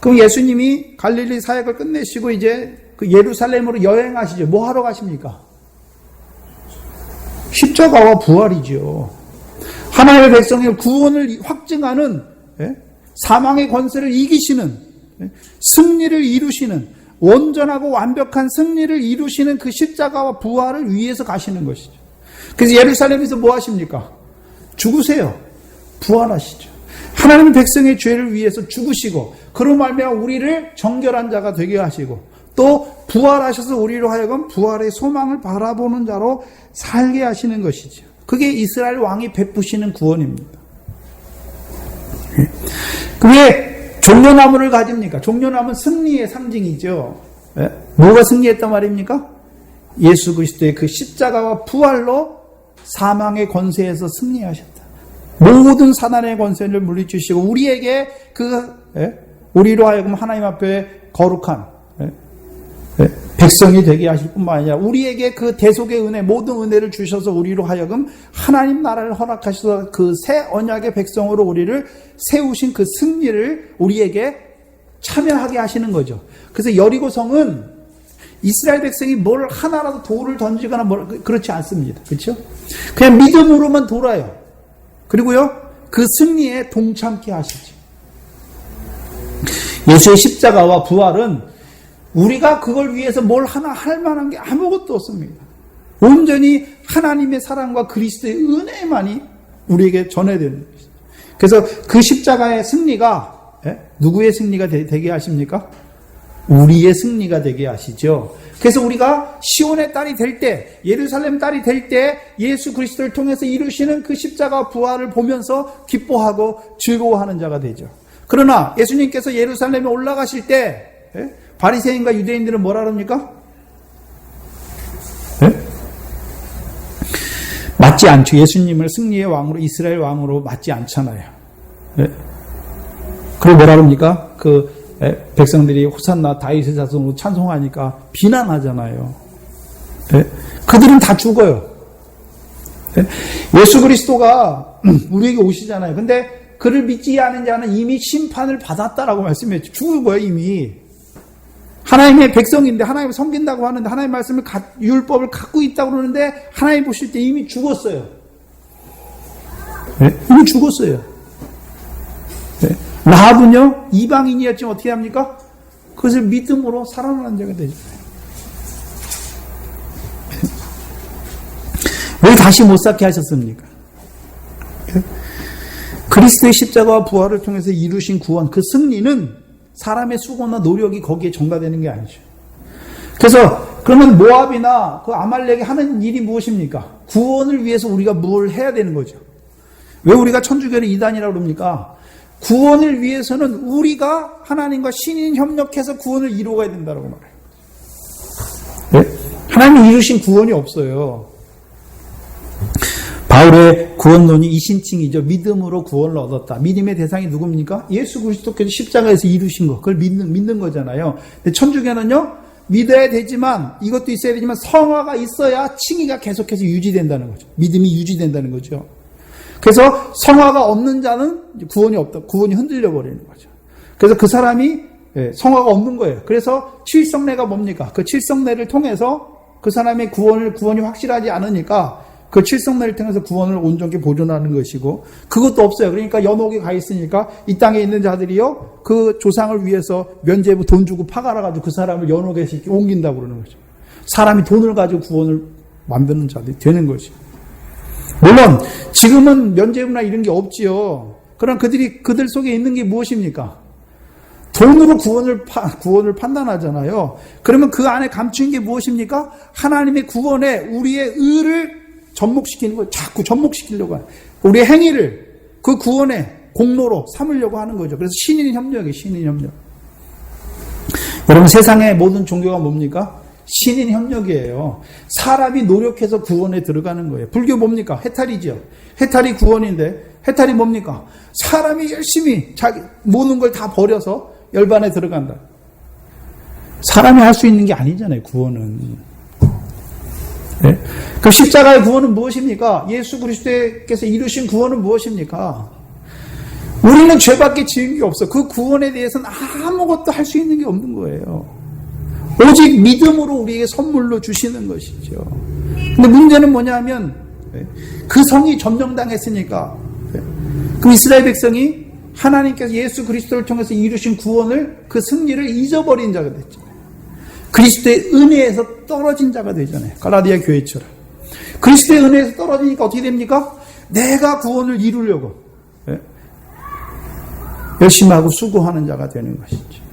S1: 그럼 예수님이 갈릴리 사역을 끝내시고 이제 그 예루살렘으로 여행하시죠. 뭐 하러 가십니까? 십자가와 부활이죠. 하나님의 백성의 구원을 확증하는 사망의 권세를 이기시는 승리를 이루시는 온전하고 완벽한 승리를 이루시는 그 십자가와 부활을 위해서 가시는 것이죠. 그래서 예루살렘에서 뭐 하십니까? 죽으세요. 부활하시죠. 하나님의 백성의 죄를 위해서 죽으시고 그로 말미암아 우리를 정결한 자가 되게 하시고 또 부활하셔서 우리로 하여금 부활의 소망을 바라보는 자로 살게 하시는 것이죠. 그게 이스라엘 왕이 베푸시는 구원입니다. 그게 종려나무를 가집니까? 종려나무는 승리의 상징이죠. 뭐가 승리했단 말입니까? 예수 그리스도의 그 십자가와 부활로 사망의 권세에서 승리하셨다. 모든 사단의 권세를 물리치시고 우리에게 우리로 하여금 하나님 앞에 거룩한 백성이 되게 하실 뿐만 아니라 우리에게 그 대속의 은혜, 모든 은혜를 주셔서 우리로 하여금 하나님 나라를 허락하셔서 그 새 언약의 백성으로 우리를 세우신 그 승리를 우리에게 참여하게 하시는 거죠. 그래서 여리고성은 이스라엘 백성이 뭘 하나라도 돌을 던지거나 그렇지 않습니다. 그렇죠? 그냥 믿음으로만 돌아요. 그리고요, 그 승리에 동참케 하시죠. 예수의 십자가와 부활은 우리가 그걸 위해서 뭘 하나 할 만한 게 아무것도 없습니다. 온전히 하나님의 사랑과 그리스도의 은혜만이 우리에게 전해되는 것이죠. 그래서 그 십자가의 승리가 누구의 승리가 되게 하십니까? 우리의 승리가 되게 하시죠. 그래서 우리가 시온의 딸이 될 때, 예루살렘 딸이 될 때 예수 그리스도를 통해서 이루시는 그 십자가 부활을 보면서 기뻐하고 즐거워하는 자가 되죠. 그러나 예수님께서 예루살렘에 올라가실 때 바리새인과 유대인들은 뭐라 그럽니까? 맞지 않죠. 예수님을 승리의 왕으로, 이스라엘 왕으로 맞지 않잖아요. 그리고 뭐라 그럽니까? 백성들이 호산나 다윗의 자손으로 찬송하니까 비난하잖아요. 그들은 다 죽어요. 예수 그리스도가 우리에게 오시잖아요. 근데 그를 믿지 않은 자는 이미 심판을 받았다라고 말씀했죠. 죽은 거예요, 이미. 하나님의 백성인데 하나님을 섬긴다고 하는데 하나님의 말씀을 율법을 갖고 있다고 그러는데 하나님 보실 때 이미 죽었어요. 이미 죽었어요. 라합은요, 이방인이었지만 어떻게 합니까? 그것을 믿음으로 살아나는 자가 되잖아요. 왜 다시 못 쌓게 하셨습니까? 그리스도의 십자가와 부활을 통해서 이루신 구원, 그 승리는 사람의 수고나 노력이 거기에 전가되는 게 아니죠. 그래서 그러면 모압이나 그 아말렉이 하는 일이 무엇입니까? 구원을 위해서 우리가 뭘 해야 되는 거죠. 왜 우리가 천주교를 이단이라고 그럽니까? 구원을 위해서는 우리가 하나님과 신인 협력해서 구원을 이루어가야 된다고 말해요. 네? 하나님이 이루신 구원이 없어요. 바울의 구원론이 이신칭이죠. 믿음으로 구원을 얻었다. 믿음의 대상이 누굽니까? 예수 그리스도께서 십자가에서 이루신 거. 그걸 믿는 거잖아요. 근데 천주교는요, 믿어야 되지만, 이것도 있어야 되지만, 성화가 있어야 칭의가 계속해서 유지된다는 거죠. 믿음이 유지된다는 거죠. 그래서 성화가 없는 자는 구원이 없다. 구원이 흔들려 버리는 거죠. 그래서 그 사람이 성화가 없는 거예요. 그래서 칠성례가 뭡니까? 그 칠성례를 통해서 그 사람의 구원이 확실하지 않으니까 그 칠성례를 통해서 구원을 온전히 보존하는 것이고, 그것도 없어요. 그러니까 연옥에 가 있으니까 이 땅에 있는 자들이요, 그 조상을 위해서 면죄부 돈 주고 파갈아가지고 그 사람을 연옥에서 이렇게 옮긴다고 그러는 거죠. 사람이 돈을 가지고 구원을 만드는 자들이 되는 것이죠. 물론 지금은 면죄부나 이런 게 없지요. 그럼 그들 속에 있는 게 무엇입니까? 돈으로 구원을 판단하잖아요. 그러면 그 안에 감추인 게 무엇입니까? 하나님의 구원에 우리의 의를 접목시키는 거, 자꾸 접목시키려고 하는, 우리의 행위를 그 구원의 공로로 삼으려고 하는 거죠. 그래서 신인 협력이에요, 신인 협력. 여러분, 세상의 모든 종교가 뭡니까? 신인 협력이에요. 사람이 노력해서 구원에 들어가는 거예요. 불교 뭡니까? 해탈이죠. 해탈이 구원인데, 해탈이 뭡니까? 사람이 열심히 자기 모든 걸 다 버려서 열반에 들어간다. 사람이 할 수 있는 게 아니잖아요, 구원은. 네? 그 십자가의 구원은 무엇입니까? 예수 그리스도께서 이루신 구원은 무엇입니까? 우리는 죄밖에 지은 게 없어. 그 구원에 대해서는 아무것도 할 수 있는 게 없는 거예요. 오직 믿음으로 우리에게 선물로 주시는 것이죠. 근데 문제는 뭐냐면, 그 성이 점령당했으니까, 그 이스라엘 백성이 하나님께서 예수 그리스도를 통해서 이루신 구원을, 그 승리를 잊어버린 자가 됐죠. 그리스도의 은혜에서 떨어진 자가 되잖아요. 갈라디아 교회처럼. 그리스도의 은혜에서 떨어지니까 어떻게 됩니까? 내가 구원을 이루려고 열심히 하고 수고하는 자가 되는 것이죠.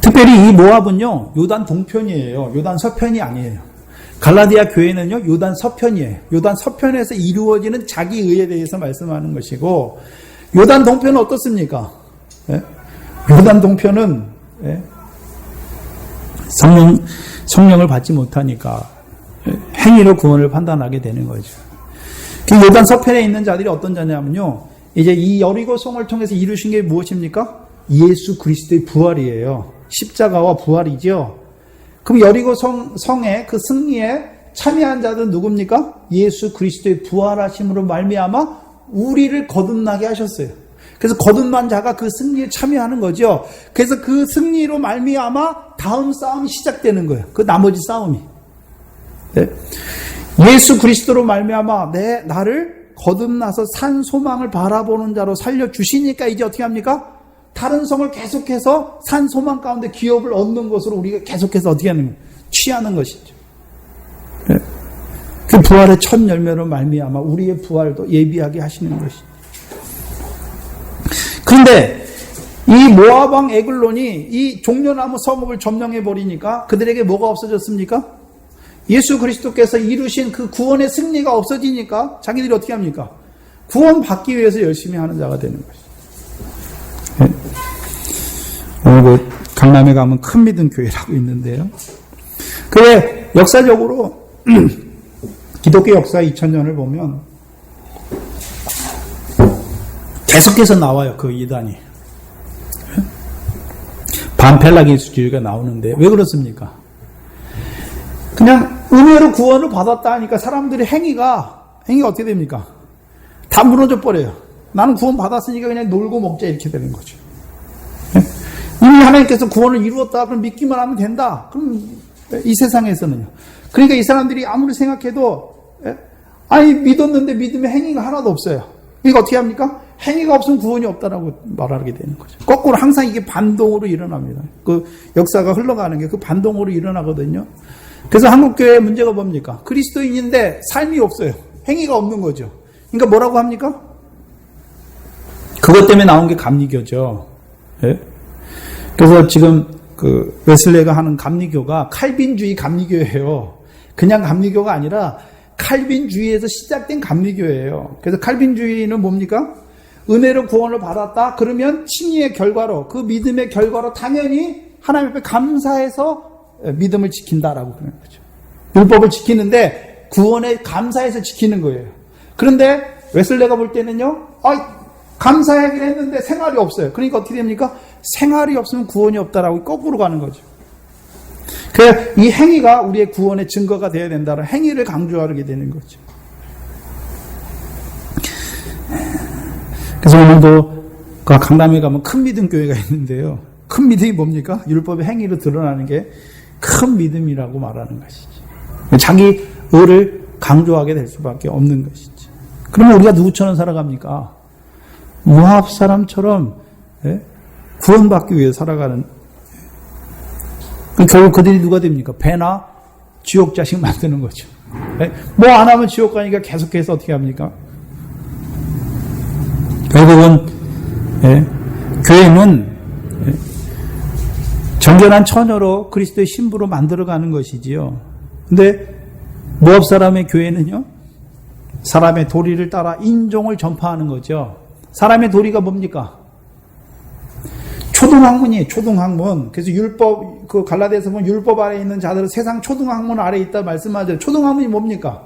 S1: 특별히 이 모압은요, 요단 동편이에요. 요단 서편이 아니에요. 갈라디아 교회는요, 요단 서편이에요. 요단 서편에서 이루어지는 자기의에 대해서 말씀하는 것이고, 요단 동편은 어떻습니까? 예? 요단 동편은 성령을 받지 못하니까 행위로 구원을 판단하게 되는 거죠. 그 요단 서편에 있는 자들이 어떤 자냐면요, 이제 이 여리고 성을 통해서 이루신 게 무엇입니까? 예수 그리스도의 부활이에요. 십자가와 부활이죠. 그럼 여리고 성의 그 승리에 참여한 자들은 누굽니까? 예수 그리스도의 부활하심으로 말미암아 우리를 거듭나게 하셨어요. 그래서 거듭난 자가 그 승리에 참여하는 거죠. 그래서 그 승리로 말미암아 다음 싸움이 시작되는 거예요. 그 나머지 싸움이. 네. 예수 그리스도로 말미암아 나를 거듭나서 산 소망을 바라보는 자로 살려주시니까 이제 어떻게 합니까? 다른 성을 계속해서 산 소망 가운데 기업을 얻는 것으로 우리가 계속해서 어떻게 하는 거예요? 취하는 것이죠. 네. 그 부활의 첫 열매로 말미암아 우리의 부활도 예비하게 하시는 것이죠. 그런데 이 모압 왕 에글론이 이 종려나무 성읍을 점령해 버리니까 그들에게 뭐가 없어졌습니까? 예수 그리스도께서 이루신 그 구원의 승리가 없어지니까 자기들이 어떻게 합니까? 구원 받기 위해서 열심히 하는 자가 되는 것이죠. 네. 오늘 그 강남에 가면 큰 믿음 교회라고 있는데요. 그래 역사적으로 기독교 역사 2000년을 보면 계속해서 나와요. 그 이단이. 반펠라기수주의가 나오는데 왜 그렇습니까? 그냥 은혜로 구원을 받았다 하니까 사람들의 행위가 어떻게 됩니까? 다 무너져 버려요. 나는 구원 받았으니까 그냥 놀고 먹자 이렇게 되는 거죠. 이미 하나님께서 구원을 이루었다. 그럼 믿기만 하면 된다. 그럼 이 세상에서는요. 그러니까 이 사람들이 아무리 생각해도 아니 믿었는데 믿음의 행위가 하나도 없어요. 그러니까 어떻게 합니까? 행위가 없으면 구원이 없다라고 말하게 되는 거죠. 거꾸로 항상 이게 반동으로 일어납니다. 그 역사가 흘러가는 게 그 반동으로 일어나거든요. 그래서 한국교회의 문제가 뭡니까? 그리스도인인데 삶이 없어요. 행위가 없는 거죠. 그러니까 뭐라고 합니까? 그것 때문에 나온 게 감리교죠. 예? 그래서 지금 그 웨슬레가 하는 감리교가 칼빈주의 감리교예요. 그냥 감리교가 아니라 칼빈주의에서 시작된 감리교예요. 그래서 칼빈주의는 뭡니까? 은혜로 구원을 받았다. 그러면 칭의의 결과로, 그 믿음의 결과로 당연히 하나님 앞에 감사해서 믿음을 지킨다라고 그러는 거죠. 율법을 지키는데 구원에 감사해서 지키는 거예요. 그런데 웨슬레가 볼 때는요, 감사하긴 했는데 생활이 없어요. 그러니까 어떻게 됩니까? 생활이 없으면 구원이 없다라고 거꾸로 가는 거죠. 그래서 이 행위가 우리의 구원의 증거가 되어야 된다는 행위를 강조하게 되는 거죠. 그래서 오늘도 강남에 가면 큰 믿음 교회가 있는데요. 큰 믿음이 뭡니까? 율법의 행위로 드러나는 게 큰 믿음이라고 말하는 것이지. 자기 의를 강조하게 될 수밖에 없는 것이지. 그러면 우리가 누구처럼 살아갑니까? 모압 사람처럼 구원받기 위해 살아가는, 결국 그들이 누가 됩니까? 배나 지옥 자식 만드는 거죠. 뭐 안 하면 지옥 가니까 계속해서 어떻게 합니까? 결국은 교회는 정결한 처녀로 그리스도의 신부로 만들어가는 것이지요. 근데 모압 사람의 교회는요, 사람의 도리를 따라 인종을 전파하는 거죠. 사람의 도리가 뭡니까? 초등학문이에요. 초등학문. 그래서 율법, 그 갈라디아서 보면 율법 아래에 있는 자들은 세상 초등학문 아래에 있다 말씀하죠. 초등학문이 뭡니까?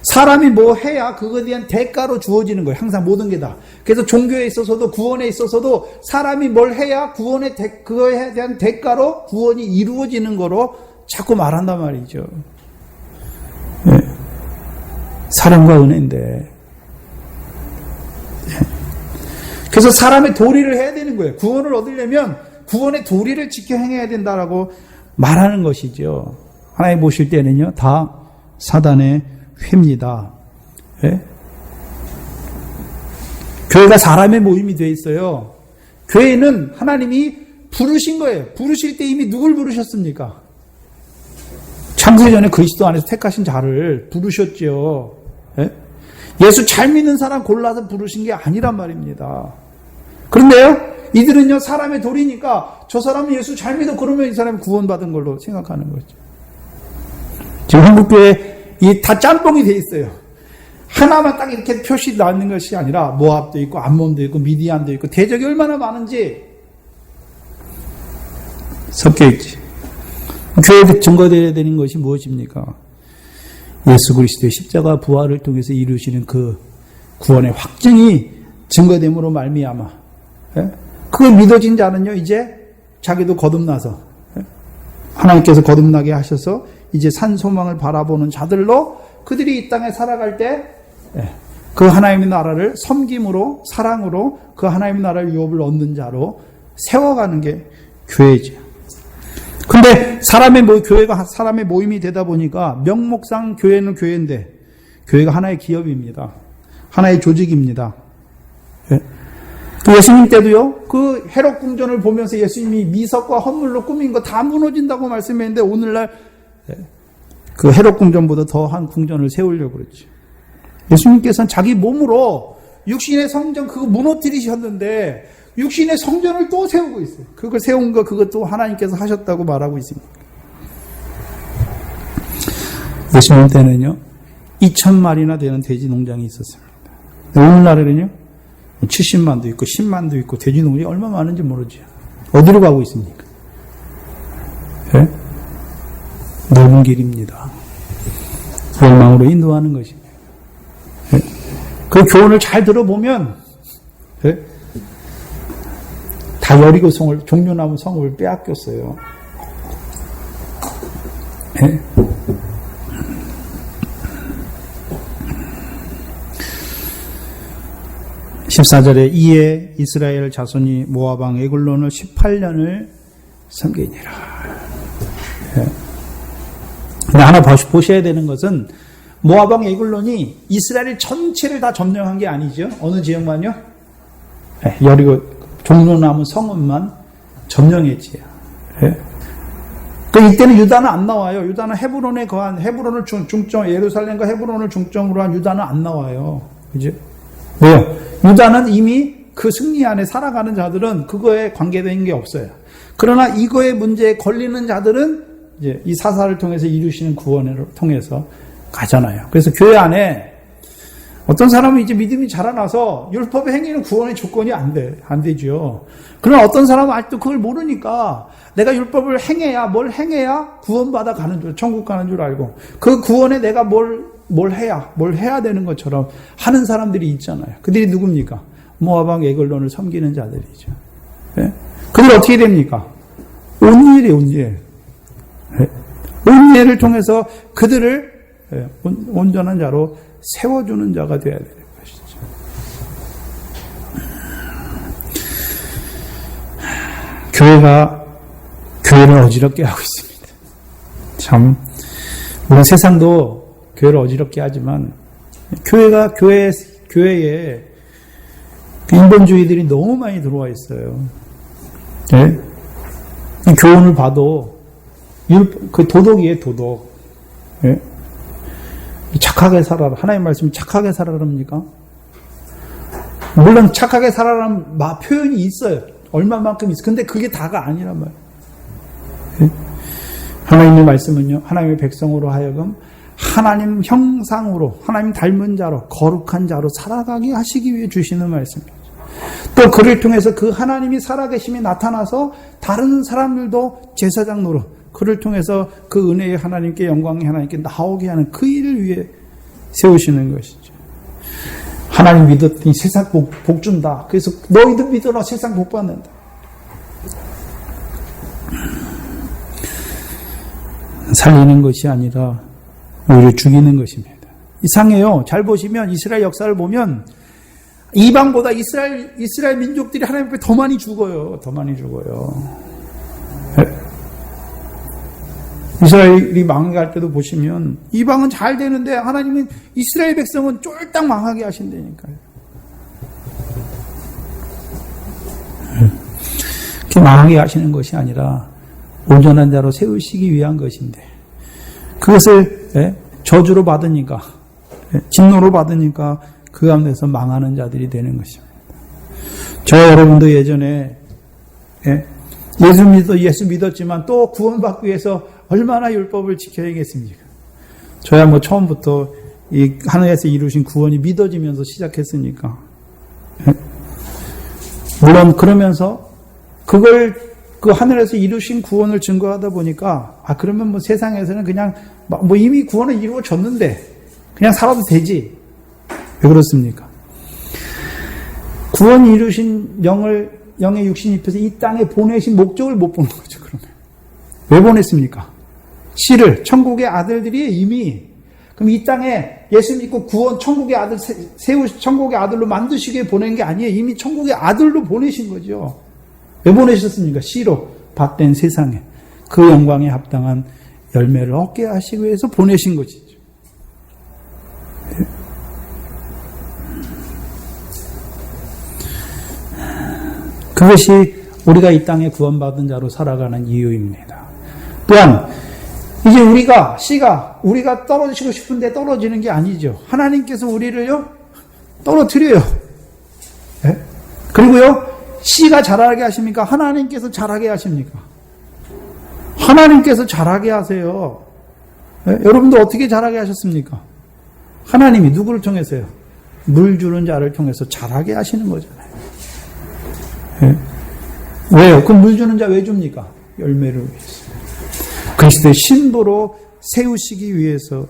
S1: 사람이 뭐 해야 그거에 대한 대가로 주어지는 거예요. 항상 모든 게 다. 그래서 종교에 있어서도 구원에 있어서도 사람이 뭘 해야 그거에 대한 대가로 구원이 이루어지는 거로 자꾸 말한단 말이죠. 네. 사랑과 은혜인데. 네. 그래서 사람의 도리를 해야 되는 거예요. 구원을 얻으려면 구원의 도리를 지켜 행해야 된다라고 말하는 것이죠. 하나님 보실 때는요, 다 사단의 회입니다. 예? 교회가 사람의 모임이 되어 있어요. 교회는 하나님이 부르신 거예요. 부르실 때 이미 누굴 부르셨습니까? 창세 전에 그리스도 안에서 택하신 자를 부르셨죠. 예? 예수 잘 믿는 사람 골라서 부르신 게 아니란 말입니다. 그런데요, 이들은요, 사람의 도리니까 저 사람은 예수 잘 믿어 그러면 이 사람이 구원받은 걸로 생각하는 거죠. 지금 한국교회 이 다 짬뽕이 돼 있어요. 하나만 딱 이렇게 표시 나는 것이 아니라 모압도 있고 암몬도 있고 미디안도 있고 대적이 얼마나 많은지 섞여 있지. 교회에 증거되어야 되는 것이 무엇입니까? 예수 그리스도의 십자가 부활을 통해서 이루시는 그 구원의 확증이 증거됨으로 말미암아 그걸 믿어진 자는요, 이제 자기도 거듭나서 하나님께서 거듭나게 하셔서 이제 산 소망을 바라보는 자들로 그들이 이 땅에 살아갈 때 그 하나님의 나라를 섬김으로 사랑으로 그 하나님의 나라의 유업을 얻는 자로 세워가는 게 교회죠. 근데 교회가 사람의 모임이 되다 보니까 명목상 교회는 교회인데 교회가 하나의 기업입니다. 하나의 조직입니다. 예수님 때도요, 그 헤롯 궁전을 보면서 예수님이 미석과 헌물로 꾸민 거 다 무너진다고 말씀했는데 오늘날 그 헤롯 궁전보다 더한 궁전을 세우려고 그랬죠. 예수님께서는 자기 몸으로 육신의 성전 그거 무너뜨리셨는데 육신의 성전을 또 세우고 있어요. 그걸 세운 거 그것도 하나님께서 하셨다고 말하고 있습니다. 예수님 때는요, 2,000마리나 되는 돼지 농장이 있었습니다. 오늘날에는요, 70만도 있고 10만도 있고 돼지 농장이 얼마나 많은지 모르죠. 어디로 가고 있습니까? 네? 넓은 길입니다. 멸망으로 인도하는 것입니다. 네? 그 교훈을 잘 들어보면 네? 다 여리고 성을 종려나무 성을 빼앗겼어요. 네? 14절에 이에 이스라엘 자손이 모압 왕 에글론을 18년을 섬기니라. 네. 근데 하나 보셔야 되는 것은 모압 왕 에글론이 이스라엘 전체를 다 점령한 게 아니죠. 어느 지역만요? 여리고 종로나무 성읍만 점령했지요. 또 이때는 유다는 안 나와요. 유다는 헤브론에 거한, 헤브론을 중점, 예루살렘과 헤브론을 중점으로 한 유다는 안 나와요. 그죠? 왜요? 유다는 이미 그 승리 안에 살아가는 자들은 그거에 관계된 게 없어요. 그러나 이거의 문제에 걸리는 자들은 이제 이 사사를 통해서 이루시는 구원을 통해서 가잖아요. 그래서 교회 안에 어떤 사람은 이제 믿음이 자라나서 율법의 행위는 구원의 조건이 안 되죠. 그러나 어떤 사람은 아직도 그걸 모르니까 내가 율법을 뭘 행해야 구원받아 가는 줄, 천국 가는 줄 알고 그 구원에 내가 뭘 해야 되는 것처럼 하는 사람들이 있잖아요. 그들이 누굽니까? 모압 왕 에글론을 섬기는 자들이죠. 네? 그들 어떻게 됩니까? 온니엘이에요. 네? 온니엘을 통해서 그들을 온전한 자로 세워주는 자가 되어야 되는 것이죠. 교회가 교회를 어지럽게 하고 있습니다. 참, 물론 세상도 교회를 어지럽게 하지만 교회에 인본주의들이 너무 많이 들어와 있어요. 네? 교훈을 봐도 그 도덕이에요, 도덕. 네? 착하게 살아라. 하나님 말씀이 착하게 살아랍니까? 물론 착하게 살아라는 표현이 있어요. 얼마만큼 있어요. 근데 그게 다가 아니란 말이에요. 네? 하나님의 말씀은요, 하나님의 백성으로 하여금 하나님 형상으로, 하나님 닮은 자로, 거룩한 자로 살아가게 하시기 위해 주시는 말씀이죠. 또 그를 통해서 그 하나님이 살아계심이 나타나서 다른 사람들도 제사장 노릇, 그를 통해서 그 은혜의 하나님께, 영광의 하나님께 나오게 하는 그 일을 위해 세우시는 것이죠. 하나님 믿었더니 세상 복 준다. 그래서 너희도 믿어라. 세상 복 받는다. 살리는 것이 아니라 오히려 죽이는 것입니다. 이상해요. 잘 보시면 이스라엘 역사를 보면 이방보다 이스라엘 민족들이 하나님 앞에 더 많이 죽어요. 더 많이 죽어요. 이스라엘이 망할 때도 보시면 이방은 잘 되는데 하나님은 이스라엘 백성은 쫄딱 망하게 하신다니까요. 그렇게 망하게 하시는 것이 아니라 온전한 자로 세우시기 위한 것인데 그것을 저주로 받으니까 진노로 받으니까 그 가운데서 망하는 자들이 되는 것입니다. 저와 여러분도 예전에 예수 믿었지만 또 구원받기 위해서 얼마나 율법을 지켜야겠습니까? 저야 처음부터 이 하늘에서 이루신 구원이 믿어지면서 시작했으니까. 물론 그러면서 그걸 그 하늘에서 이루신 구원을 증거하다 보니까 그러면 세상에서는 그냥 이미 구원은 이루어졌는데 그냥 살아도 되지. 왜 그렇습니까? 구원 이루신 영의 육신 입혀서 이 땅에 보내신 목적을 못 보는 거죠. 그러면 왜 보냈습니까? 씨를 천국의 아들들이 이미 그럼 이 땅에 예수 믿고 구원 천국의 아들 천국의 아들로 만드시기에 보낸 게 아니에요. 이미 천국의 아들로 보내신 거죠. 왜 보내셨습니까? 씨로 받된 세상에 그 영광에 합당한 열매를 얻게 하시기 위해서 보내신 것이죠. 그것이 우리가 이 땅에 구원받은 자로 살아가는 이유입니다. 또한 이제 우리가 떨어지고 싶은데 떨어지는 게 아니죠. 하나님께서 우리를요 떨어뜨려요. 네? 그리고요 씨가 자라게 하십니까? 하나님께서 자라게 하십니까? 하나님께서 자라게 하세요. 네? 여러분도 어떻게 자라게 하셨습니까? 하나님이 누구를 통해서요? 물 주는 자를 통해서 자라게 하시는 거잖아요. 네? 왜요? 그 물 주는 자 왜 줍니까? 열매를 위해서. 그리스도의 신부로 세우시기 위해서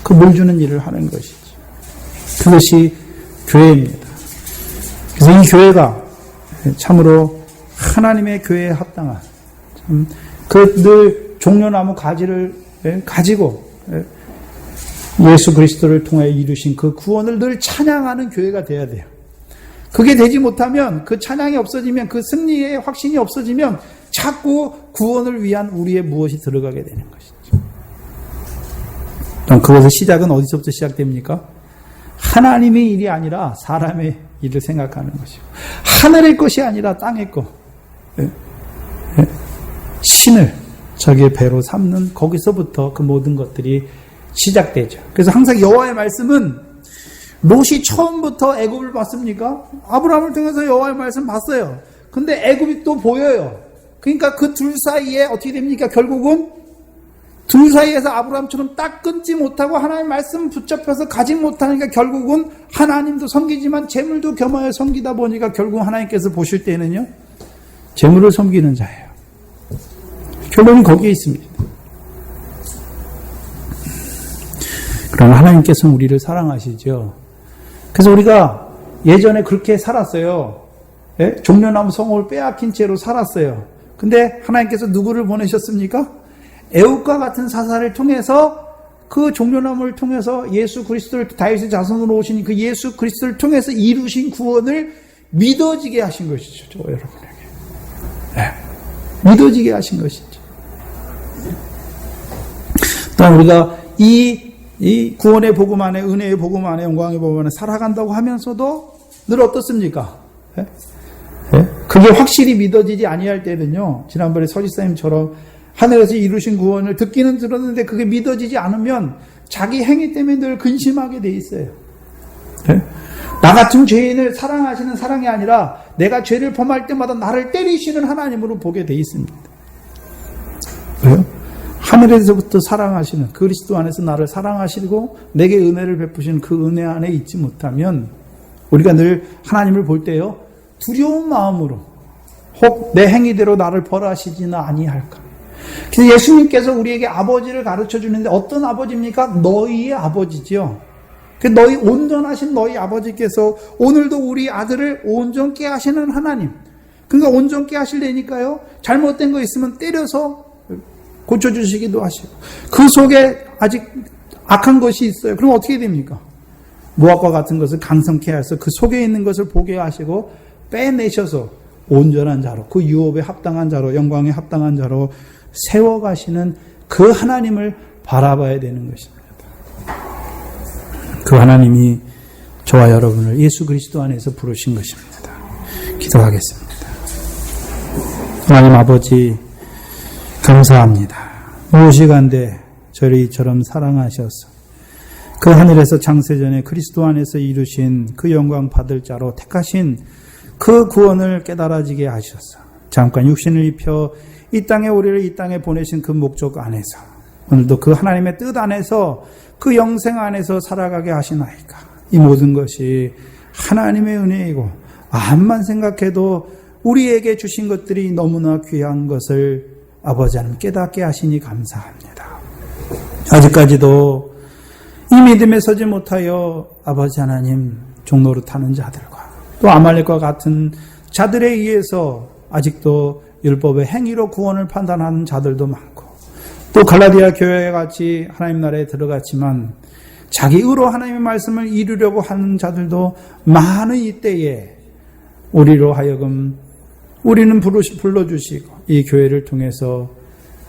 S1: 그 물 주는 일을 하는 것이죠. 그것이 교회입니다. 그래서 이 교회가 참으로 하나님의 교회에 합당한 그 늘 종려나무 가지를 가지고 예수 그리스도를 통해 이루신 그 구원을 늘 찬양하는 교회가 돼야 돼요. 그게 되지 못하면 그 찬양이 없어지면 그 승리의 확신이 없어지면 자꾸 구원을 위한 우리의 무엇이 들어가게 되는 것이죠. 그것의 시작은 어디서부터 시작됩니까? 하나님의 일이 아니라 사람의 일을 생각하는 것이고, 하늘의 것이 아니라 땅의 것, 신을 자기의 배로 삼는, 거기서부터 그 모든 것들이 시작되죠. 그래서 항상 여호와의 말씀은, 롯이 처음부터 애굽을 봤습니까? 아브라함을 통해서 여호와의 말씀 봤어요. 근데 애굽이 또 보여요. 그러니까 그 둘 사이에 어떻게 됩니까? 결국은 둘 사이에서 아브라함처럼 딱 끊지 못하고 하나님의 말씀 붙잡혀서 가지 못하니까 결국은 하나님도 섬기지만 재물도 겸하여 섬기다 보니까 결국 하나님께서 보실 때는요, 재물을 섬기는 자예요. 결론은 거기에 있습니다. 그러나 하나님께서는 우리를 사랑하시죠. 그래서 우리가 예전에 그렇게 살았어요. 예? 종려나무 성읍을 빼앗긴 채로 살았어요. 근데 하나님께서 누구를 보내셨습니까? 애굽과 같은 사사를 통해서, 그 종려나무를 통해서 예수 그리스도를, 다윗의 자손으로 오신 그 예수 그리스도를 통해서 이루신 구원을 믿어지게 하신 것이죠. 저 여러분에게. 네. 믿어지게 하신 것이죠. 또한 우리가 이 구원의 복음 안에, 은혜의 복음 안에, 영광의 복음 안에 살아간다고 하면서도 늘 어떻습니까? 네? 네? 그게 확실히 믿어지지 아니할 때는요, 지난번에 서지사님처럼 하늘에서 이루신 구원을 듣기는 들었는데 그게 믿어지지 않으면 자기 행위 때문에 늘 근심하게 돼 있어요. 네? 나 같은 죄인을 사랑하시는 사랑이 아니라 내가 죄를 범할 때마다 나를 때리시는 하나님으로 보게 돼 있습니다. 왜요? 하늘에서부터 사랑하시는, 그리스도 안에서 나를 사랑하시고 내게 은혜를 베푸시는 그 은혜 안에 있지 못하면 우리가 늘 하나님을 볼 때요, 두려운 마음으로 혹 내 행위대로 나를 벌하시지는 아니할까. 그래서 예수님께서 우리에게 아버지를 가르쳐 주는데 어떤 아버지입니까? 너희의 아버지죠. 너희 온전하신 너희 아버지께서 오늘도 우리 아들을 온전케 하시는 하나님. 그러니까 온전케 하시려니까요, 잘못된 거 있으면 때려서 고쳐주시기도 하시고, 그 속에 아직 악한 것이 있어요. 그럼 어떻게 됩니까? 모압과 같은 것을 강성케 하셔서 그 속에 있는 것을 보게 하시고 빼내셔서 온전한 자로, 그 유업에 합당한 자로, 영광에 합당한 자로 세워가시는 그 하나님을 바라봐야 되는 것입니다. 그 하나님이 저와 여러분을 예수 그리스도 안에서 부르신 것입니다. 기도하겠습니다. 하나님 아버지, 감사합니다. 무시간대 저를 이처럼 사랑하셔서 그 하늘에서 창세전에 그리스도 안에서 이루신 그 영광 받을 자로 택하신 그 구원을 깨달아지게 하셔서 잠깐 육신을 입혀 이 땅에 우리를 이 땅에 보내신 그 목적 안에서 오늘도 그 하나님의 뜻 안에서 그 영생 안에서 살아가게 하시나이까. 이 모든 것이 하나님의 은혜이고 암만 생각해도 우리에게 주신 것들이 너무나 귀한 것을 아버지 하나님 깨닫게 하시니 감사합니다. 아직까지도 이 믿음에 서지 못하여 아버지 하나님 종노릇하는 자들과 또 아말렉과 같은 자들에 의해서 아직도 율법의 행위로 구원을 판단하는 자들도 많고, 또 갈라디아 교회 같이 하나님 나라에 들어갔지만 자기 의로 하나님의 말씀을 이루려고 하는 자들도 많은 이때에 우리로 하여금 우리는 불러주시고 이 교회를 통해서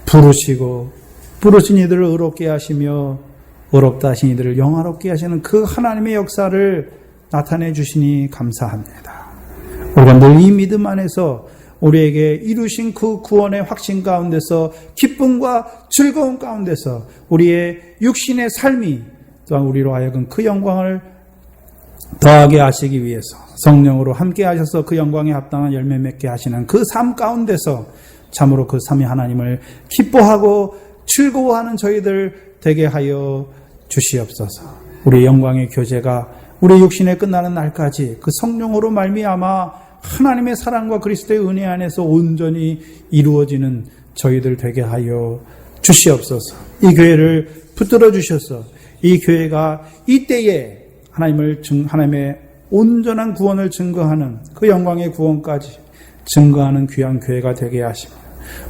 S1: 부르신 이들을 의롭게 하시며 의롭다 하신 이들을 영화롭게 하시는 그 하나님의 역사를 나타내 주시니 감사합니다. 우리가 늘 이 믿음 안에서 우리에게 이루신 그 구원의 확신 가운데서 기쁨과 즐거움 가운데서 우리의 육신의 삶이 또한 우리로 하여금 그 영광을 더하게 하시기 위해서 성령으로 함께 하셔서 그 영광에 합당한 열매 맺게 하시는 그 삶 가운데서 참으로 그 삼위 하나님을 기뻐하고 즐거워하는 저희들 되게 하여 주시옵소서. 우리 영광의 교제가 우리 육신에 끝나는 날까지 그 성령으로 말미암아 하나님의 사랑과 그리스도의 은혜 안에서 온전히 이루어지는 저희들 되게 하여 주시옵소서. 이 교회를 붙들어 주셔서 이 교회가 이때에 하나님의 온전한 구원을 증거하는 그 영광의 구원까지 증거하는 귀한 교회가 되게 하시고,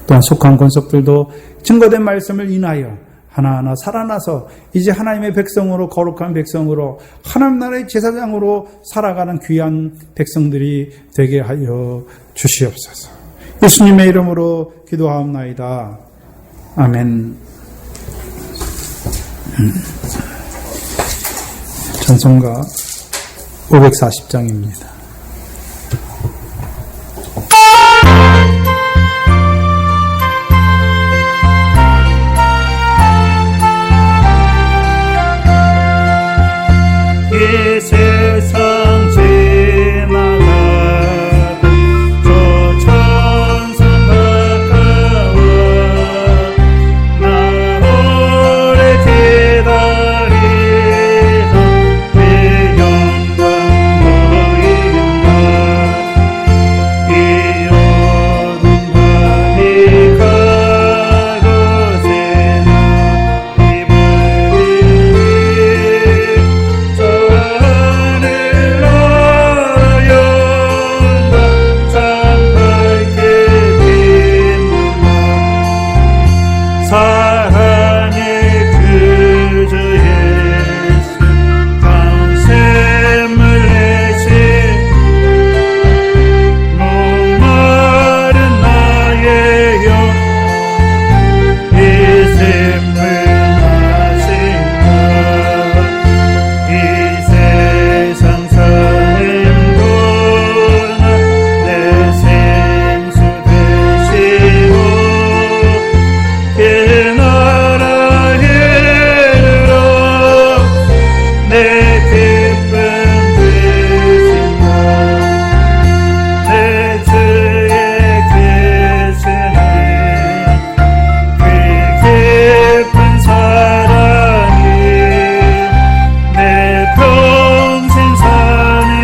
S1: 또한 속한 권속들도 증거된 말씀을 인하여 하나하나 살아나서 이제 하나님의 백성으로, 거룩한 백성으로, 하나님 나라의 제사장으로 살아가는 귀한 백성들이 되게 하여 주시옵소서. 예수님의 이름으로 기도하옵나이다. 아멘. 찬송가 540장입니다.
S2: 이 세상 지나가고 저 천상 가까워 나 오래 기다리던 그 영광 보인다. 이 어둠 밤이 가로세나 이 멀리 저 하늘 나라연다 참 밝게 빛나 사랑의 구주 예수 강샘을 내신 목마른 나의 영 이 샘을 마신다. 이 세상 사는 도나 내 생수 되시고 그 나라 이르러 내 기쁨 되신다. 내 주의 계시는 그 깊은 사랑이 내 평생 사는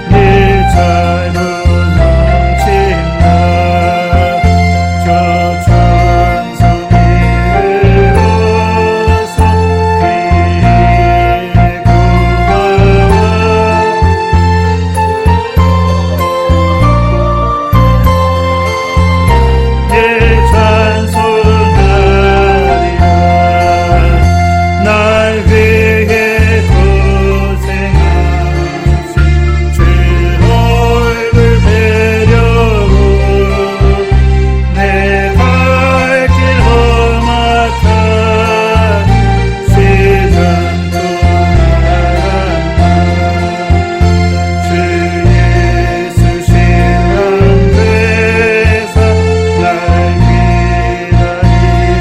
S2: 동일 차로 넘친다. 저 천성이 흘러서 귀에 구하와 내 찬송하리라. 날 위해 고생하신 주 얼굴 뵈려고 내 갈 길 험악한 시간도 날았나. 주 예수 신랑 되사 날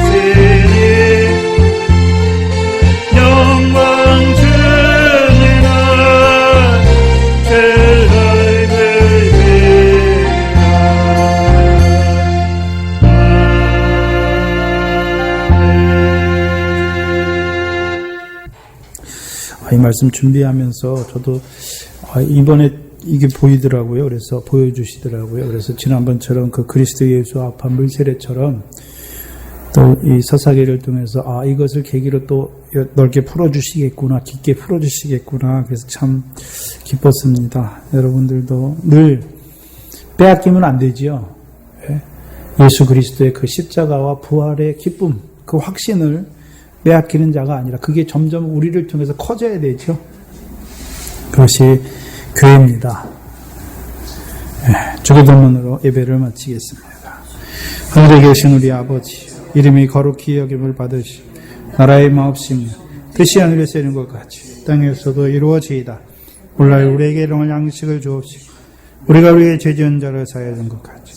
S2: 기다리시니 영광 주는 주 얼굴
S1: 이 말씀 준비하면서 저도 이번에 이게 보이더라고요. 그래서 보여주시더라고요. 그래서 지난번처럼 그 그리스도 예수 앞한 물세례처럼 또 이 서사기를 통해서 이것을 계기로 또 넓게 풀어주시겠구나, 깊게 풀어주시겠구나. 그래서 참 기뻤습니다. 여러분들도 늘 빼앗기면 안 되지요. 예수 그리스도의 그 십자가와 부활의 기쁨, 그 확신을 빼앗기는 자가 아니라 그게 점점 우리를 통해서 커져야 되죠. 그것이 교회입니다. 주기도문으로 예배를 마치겠습니다. 하늘에 계신 우리 아버지, 이름이 거룩히 여김을 받으시 나라의 마옵시며 뜻이 하늘에서 이룬 것 같이 땅에서도 이루어지이다. 오늘 우리에게 일용할 양식을 주옵시고 우리가 우리의 죄 지은 자를 사하여 준 것 같이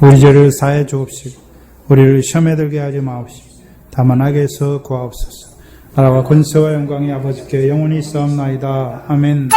S1: 우리 죄를 사하여 주옵시고 우리를 시험에 들게 하지 마옵시고 다만 악에서 구하옵소서. 나라와 권세와 영광이 아버지께 영원히 있사옵나이다. 아멘.